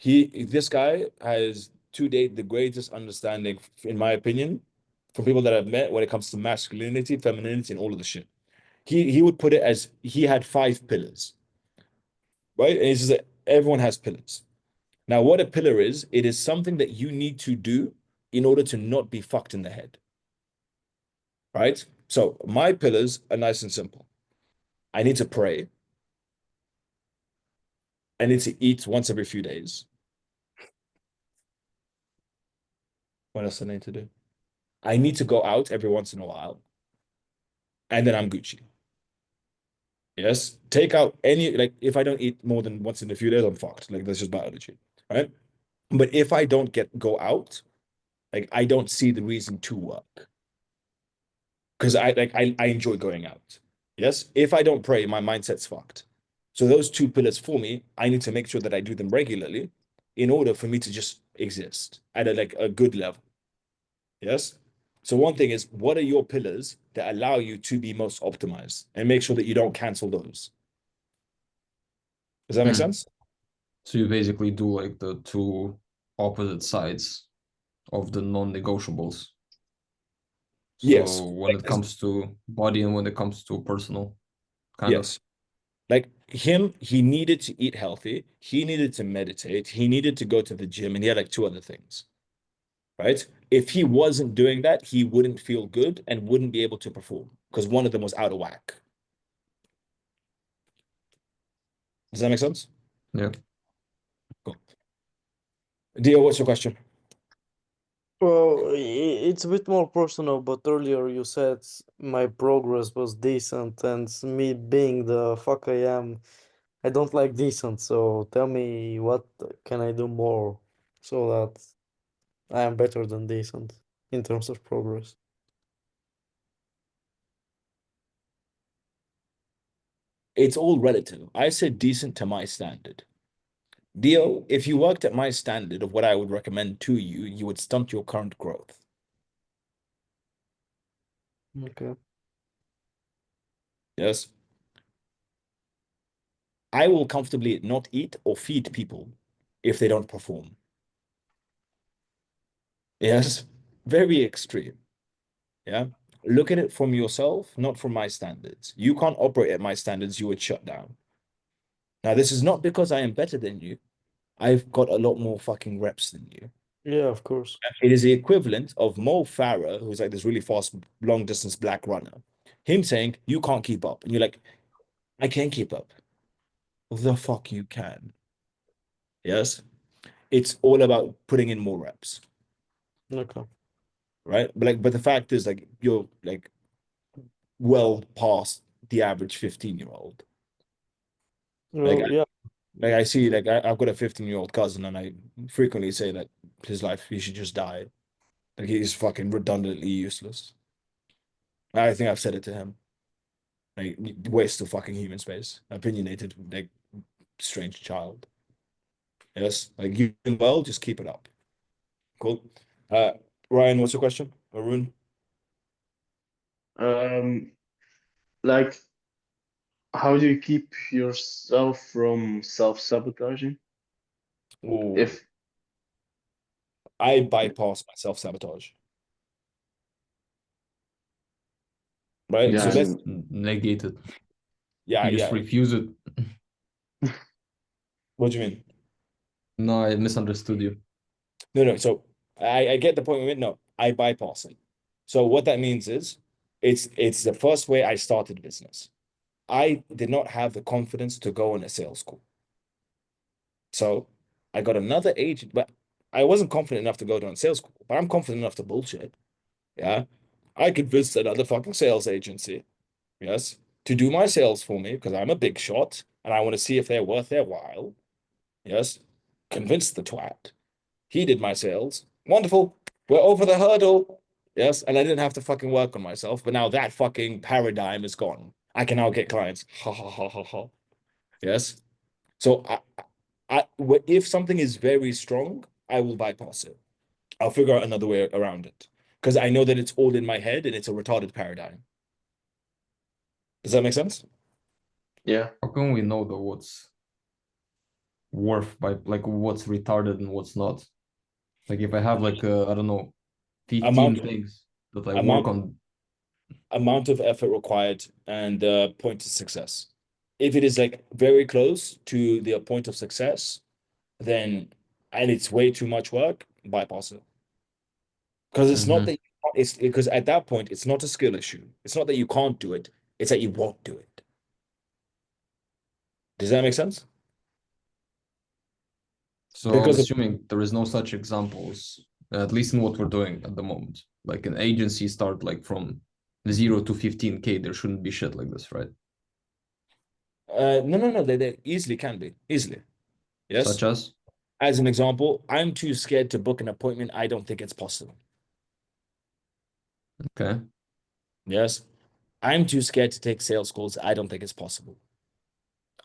this guy has to date the greatest understanding, in my opinion, from people that I've met when it comes to masculinity, femininity, and all of the shit. He would put it as he had 5 pillars, right? And he says that everyone has pillars. Now, what a pillar is, it is something that you need to do in order to not be fucked in the head, right? So my pillars are nice and simple. I need to pray. I need to eat once every few days. What else do I need to do? I need to go out every once in a while, and then I'm Gucci. Yes. Take out any like if I don't eat more than once in a few days, I'm fucked. Like that's just biology, right? But if I don't go out, like I don't see the reason to work because I enjoy going out. Yes. If I don't pray, my mindset's fucked. So those 2 pillars for me, I need to make sure that I do them regularly in order for me to just exist at a good level. Yes. So one thing is, what are your pillars that allow you to be most optimized and make sure that you don't cancel those? Does that make Hmm. sense? So you basically do like the two opposite sides of the non-negotiables. Yes. So when Like it comes to body and when it comes to personal, kind of. yes. Like him, he needed to eat healthy. He needed to meditate. He needed to go to the gym, and he had like 2 other things, right? If he wasn't doing that, he wouldn't feel good and wouldn't be able to perform because one of them was out of whack. Does that make sense? Yeah. Cool. Dio, what's your question? Well, it's a bit more personal, but earlier you said my progress was decent, and me being the fuck I am, I don't like decent. So tell me, what can I do more so that I am better than decent in terms of progress? It's all relative. I said decent to my standard. Dio, if you worked at my standard of what I would recommend to you, you would stunt your current growth. Okay. Yes. I will comfortably not eat or feed people if they don't perform. Yes. Very extreme. Yeah. Look at it from yourself, not from my standards. You can't operate at my standards, you would shut down. Now, this is not because I am better than you. I've got a lot more fucking reps than you. Yeah, of course. It is the equivalent of Mo Farah, who's like this really fast, long distance black runner. Him saying, you can't keep up. And you're like, I can't keep up. The fuck you can. Yes. It's all about putting in more reps. Okay. Right. But the fact is, like, you're like well past the average 15-year-old. Like, Well, yeah. like I see, like I've got a 15-year-old cousin, and I frequently say that his life, he should just die. Like he's fucking redundantly useless. I think I've said it to him. Like waste of fucking human space. Opinionated, like strange child. Yes, like you doing well, just keep it up. Cool. Uh, Ryan, what's your question? Arun? Like, how do you keep yourself from self-sabotaging? Oh, If I bypass my self-sabotage. Right. You So yeah, let's, just and negate it. yeah, You just yeah. refuse it. What do you mean? No, I misunderstood you. No, no. So I get the point of it. No, I bypass it. So what that means is it's the first way I started business. I did not have the confidence to go on a sales call. So I got another agent, but I wasn't confident enough to go to a sales call, but I'm confident enough to bullshit. Yeah. I convinced another fucking sales agency, yes, to do my sales for me because I'm a big shot and I want to see if they're worth their while. Yes. Convinced the twat. He did my sales. Wonderful. We're over the hurdle. Yes. And I didn't have to fucking work on myself. But now that fucking paradigm is gone. I can now get clients. Ha ha ha ha ha. Yes. So if something is very strong, I will bypass it. I'll figure out another way around it because I know that it's all in my head and it's a retarded paradigm. Does that make sense? yeah, How can we know though what's worth by like what's retarded and what's not? Like if I have like I don't know, 15 Amount things that I work amount on. amount of effort required and point to success. If it is like very close to the point of success, then and it's way too much work, bypass it. Because it's not Mhm. that it's because at that point it's not a skill issue. It's not that you can't do it, it's that you won't do it. Does that make sense? So I'm Because of, assuming there is no such examples, at least in what we're doing at the moment. Like an agency start like from 0 to 15K, there shouldn't be shit like this, right? no, no, no, they easily can be easily. Yes. Such as, As an example, I'm too scared to book an appointment. I don't think it's possible. okay. Yes. I'm too scared to take sales calls. I don't think it's possible.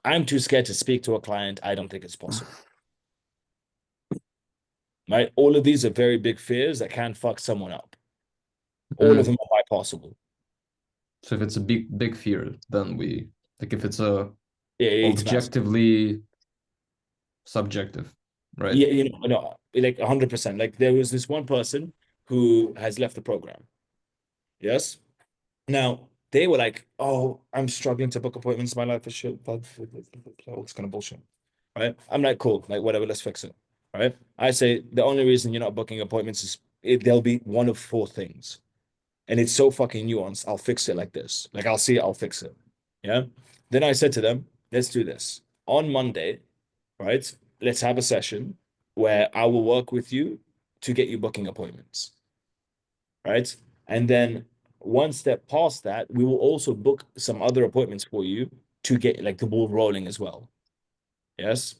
I'm too scared to speak to a client. I don't think it's possible. Right? All of these are very big fears that can fuck someone up. All of Mm. them are bypassable. So if it's a big fear, then we like if it's a Yeah, it's massive. objectively subjective, right? Yeah, no, like 100%. Like there was this one person who has left the program. Yes. Now they were like, "Oh, I'm struggling to book appointments. My life is shit." All this kind of bullshit. Right? I'm like, "Cool. Like whatever. Let's fix it." Right? I say the only reason you're not booking appointments is there'll be one of four things, and it's so fucking nuanced. I'll fix it like this. Like I'll see it. I'll fix it. Yeah. Then I said to them, "Let's do this on Monday. Right? Let's have a session where I will work with you to get you booking appointments." Right? And then one step past that, we will also book some other appointments for you to get like the ball rolling as well. Yes.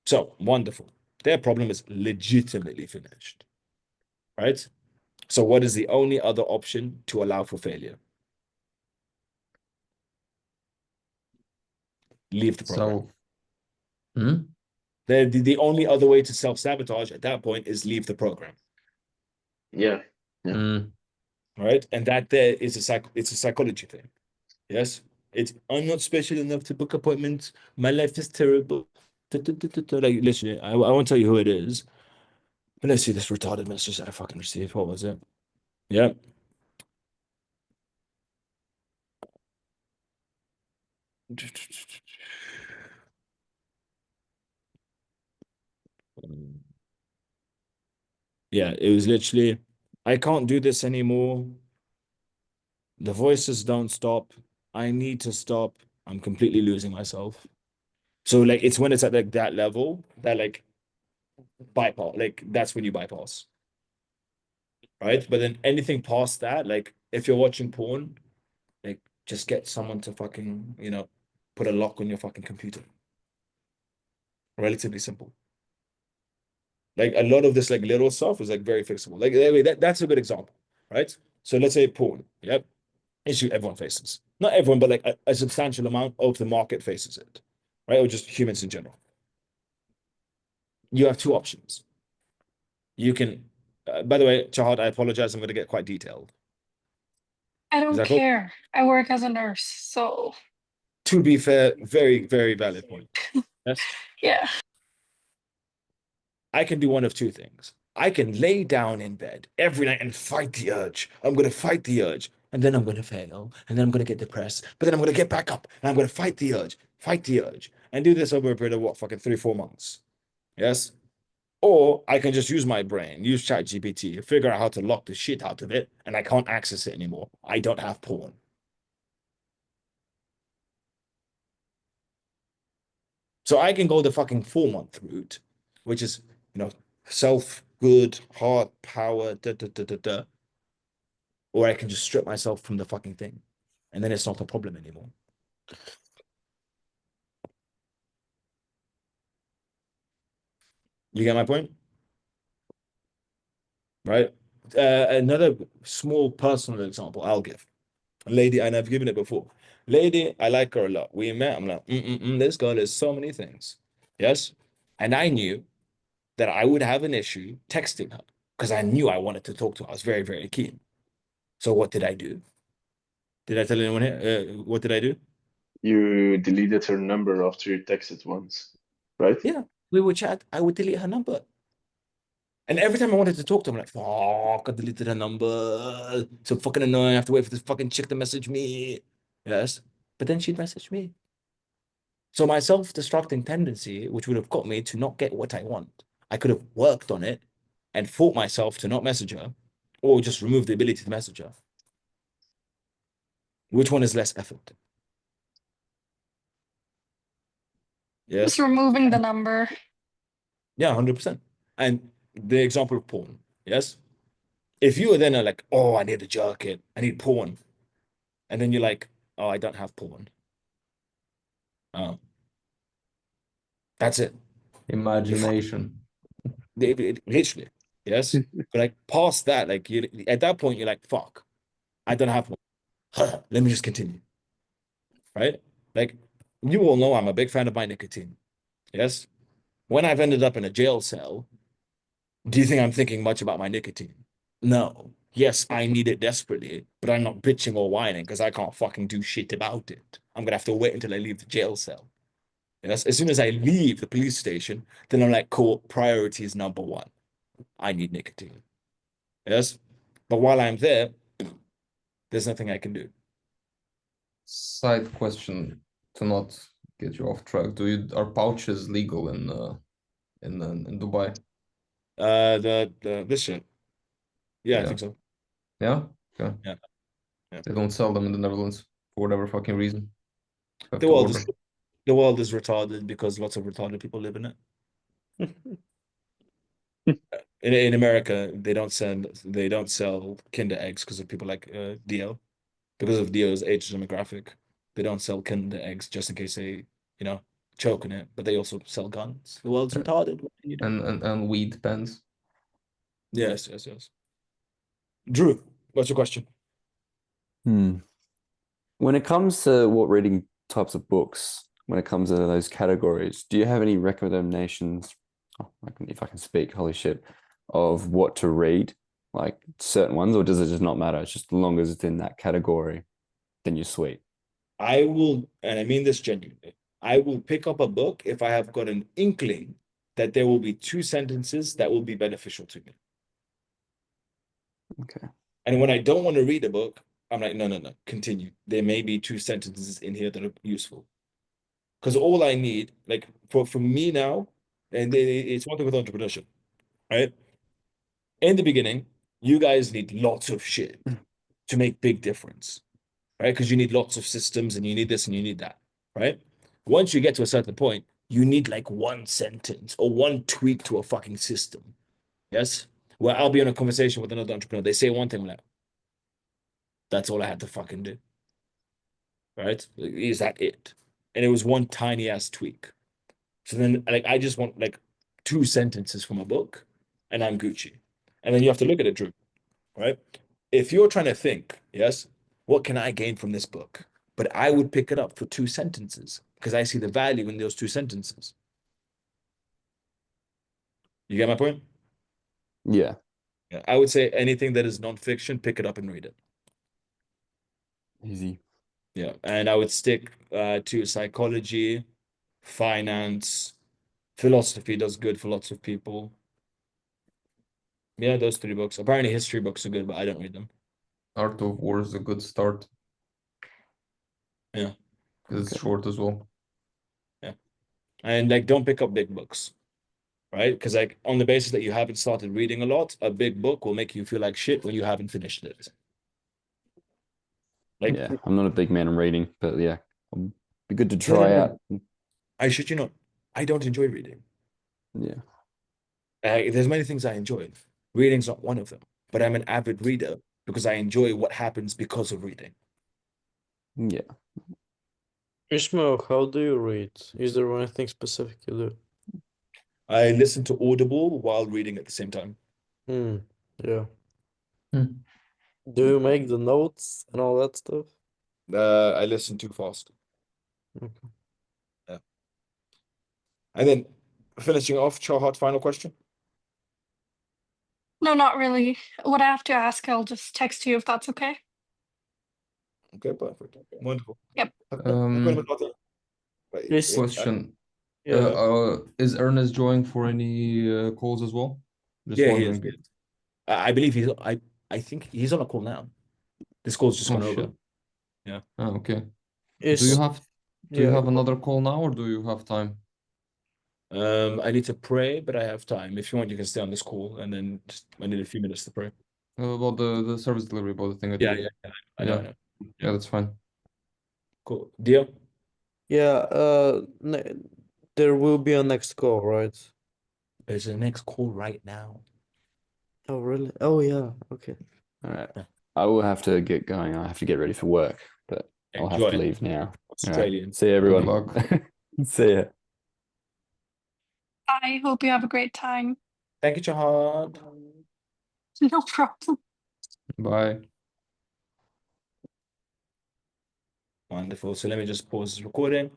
So wonderful. Their problem is legitimately finished. Right. So what is the only other option to allow for failure? Leave the program. So, hmm? The only other way to self-sabotage at that point is leave the program, Yeah. right? And that there is it's a psychology thing. Yes, I'm not special enough to book appointments. My life is terrible. Like literally, I won't tell you who it is. But let's see this retarded message that I fucking received. What was it? Yeah. Yeah, it was literally, I can't do this anymore. The voices don't stop. I need to stop. I'm completely losing myself. So like it's when it's at like that level that like bypass, like that's when you bypass. Right? But then anything past that, like if you're watching porn, like just get someone to fucking, put a lock on your fucking computer. Relatively simple. Like a lot of this like little stuff is like very fixable. Like anyway, that's a good example, right? So let's say porn. Yep. Issue everyone faces. Not everyone, but like a substantial amount of the market faces it, right? Or just humans in general. You have two options. You can, by the way, Chahad, I apologize. I'm going to get quite detailed. I Is don't that cool? care. I work as a nurse, so To be fair, very, very valid point. Yes. yeah. I can do one of two things. I can lay down in bed every night and fight the urge. I'm going to fight the urge. And then I'm going to fail. And then I'm going to get depressed. But then I'm going to get back up. And I'm going to fight the urge, and do this over a period of what, fucking 3, 4 months. Yes. Or I can just use my brain, use ChatGPT, figure out how to lock the shit out of it, and I can't access it anymore. I don't have porn. So I can go the fucking 4-month route, which is, self, good, heart, power, da da da da da. Or I can just strip myself from the fucking thing. And then it's not a problem anymore. You get my point? Right? Another small personal example I'll give. A lady, and I've given it before. Lady, I like her a lot. We met. I'm like, this girl is so many things. Yes. And I knew that I would have an issue texting her because I knew I wanted to talk to her. I was very, very keen. So what did I do? Did I tell anyone here? What did I do? You deleted her number after you texted once, right? Yeah, we would chat. I would delete her number. And every time I wanted to talk to her, I'm like, fuck, I deleted her number. So fucking annoying. I have to wait for this fucking chick to message me. Yes. But then she'd message me. So my self-destructing tendency, which would have got me to not get what I want, I could have worked on it and fought myself to not message her, or just remove the ability to message her. Which one is less effort? Yes. Just removing the number. Yeah, 100%. And the example of porn. Yes. If you are then like, oh, I need a jacket, I need porn, and then you're like, oh, I don't have porn. Oh, that's it. Imagination. Literally, yes. But like past that, like you at that point, you're like, fuck, I don't have one. Let me just continue. Right? Like you all know I'm a big fan of my nicotine. Yes. When I've ended up in a jail cell, do you think I'm thinking much about my nicotine? No. Yes, I need it desperately, but I'm not bitching or whining because I can't fucking do shit about it. I'm gonna have to wait until I leave the jail cell. Yes, as soon as I leave the police station, then I'm like, cool, priority is number one. I need nicotine. Yes. But while I'm there, there's nothing I can do. Side question to not get you off track. Are pouches legal in Dubai? This shit. Yeah, I Yeah. think so. Yeah? Okay. Yeah. Yeah. They don't sell them in the Netherlands for whatever fucking reason. Have The to world order. is the world is retarded because lots of retarded people live in it. In America, they don't sell Kinder eggs because of people like Dio. Because of Dio's age demographic, they don't sell Kinder eggs just in case they, choke on it. But they also sell guns. The world's retarded. What can you do? And weed pens. Yes, yes, yes. Drew, what's your question? When it comes to what reading types of books, when it comes to those categories. Do you have any recommendations? Oh, if I can speak, holy shit, of what to read, like certain ones, or does it just not matter? It's just as long as it's in that category, then you're sweet. I will, and I mean this genuinely, I will pick up a book if I have got an inkling that there will be 2 sentences that will be beneficial to me. Okay. And when I don't want to read a book, I'm like, no, continue. There may be 2 sentences in here that are useful. Because all I need, like for me now, and it's one thing with entrepreneurship, right? In the beginning, you guys need lots of shit to make big difference, right? Because you need lots of systems and you need this and you need that, right? Once you get to a certain point, you need like 1 sentence or 1 tweak to a fucking system. Yes? Where I'll be in a conversation with another entrepreneur. They say one thing, I'm like, that's all I had to fucking do. Right? Is that it? And it was one tiny ass tweak. So then like I just want like 2 sentences from a book and I'm Gucci. And then you have to look at it, Drew, right? If you're trying to think, yes, what can I gain from this book? But I would pick it up for 2 sentences because I see the value in those 2 sentences. You get my point? Yeah. Yeah, I would say anything that is nonfiction, pick it up and read it. Easy. Yeah, and I would stick to psychology, finance, philosophy does good for lots of people. Yeah, those 3 books. Apparently, history books are good, but I don't read them. Art of War is a good start. Yeah. It's Okay. short as well. Yeah, and like don't pick up big books, right? Because like on the basis that you haven't started reading a lot, a big book will make you feel like shit when you haven't finished it. Like, Yeah, I'm not a big man in reading, but yeah, it'll be good to no, try out. I should, I don't enjoy reading. Yeah. There's many things I enjoy. Reading's not one of them, but I'm an avid reader because I enjoy what happens because of reading. Yeah. Ishmael, how do you read? Is there anything specific you do? I listen to Audible while reading at the same time. Yeah. Hmm. Do you make the notes and all that stuff? I listen too fast. Okay. Yeah. And then finishing off, Chahat, final question. No, not really. What I have to ask, I'll just text you if that's okay. Okay, perfect. Wonderful. Yep. Yes. Question. Yeah. Is Ernest joining for any calls as well? Just Yeah, he is. wondering. I believe I think he's on a call now. This call's just Oh gone over. shit. Yeah. Ah, okay. Do Is you have yeah. another call now, or do you have time? I need to pray, but I have time. If you want, you can stay on this call and then I need a few minutes to pray. About the service delivery, about the thing I Yeah, did. I know, I Yeah. know. Yeah, that's fine. Cool. Deal? Yeah, there will be a next call, right? There's a next call right now. Oh, really? Oh, yeah. Okay. All right. Yeah. I will have to get going. I have to get ready for work, but I'll have Enjoy. to leave now. All right. Australian. See you, Good everyone. luck. See ya. I hope you have a great time. Thank you, Chahat. No problem. Bye. Wonderful. So let me just pause this recording.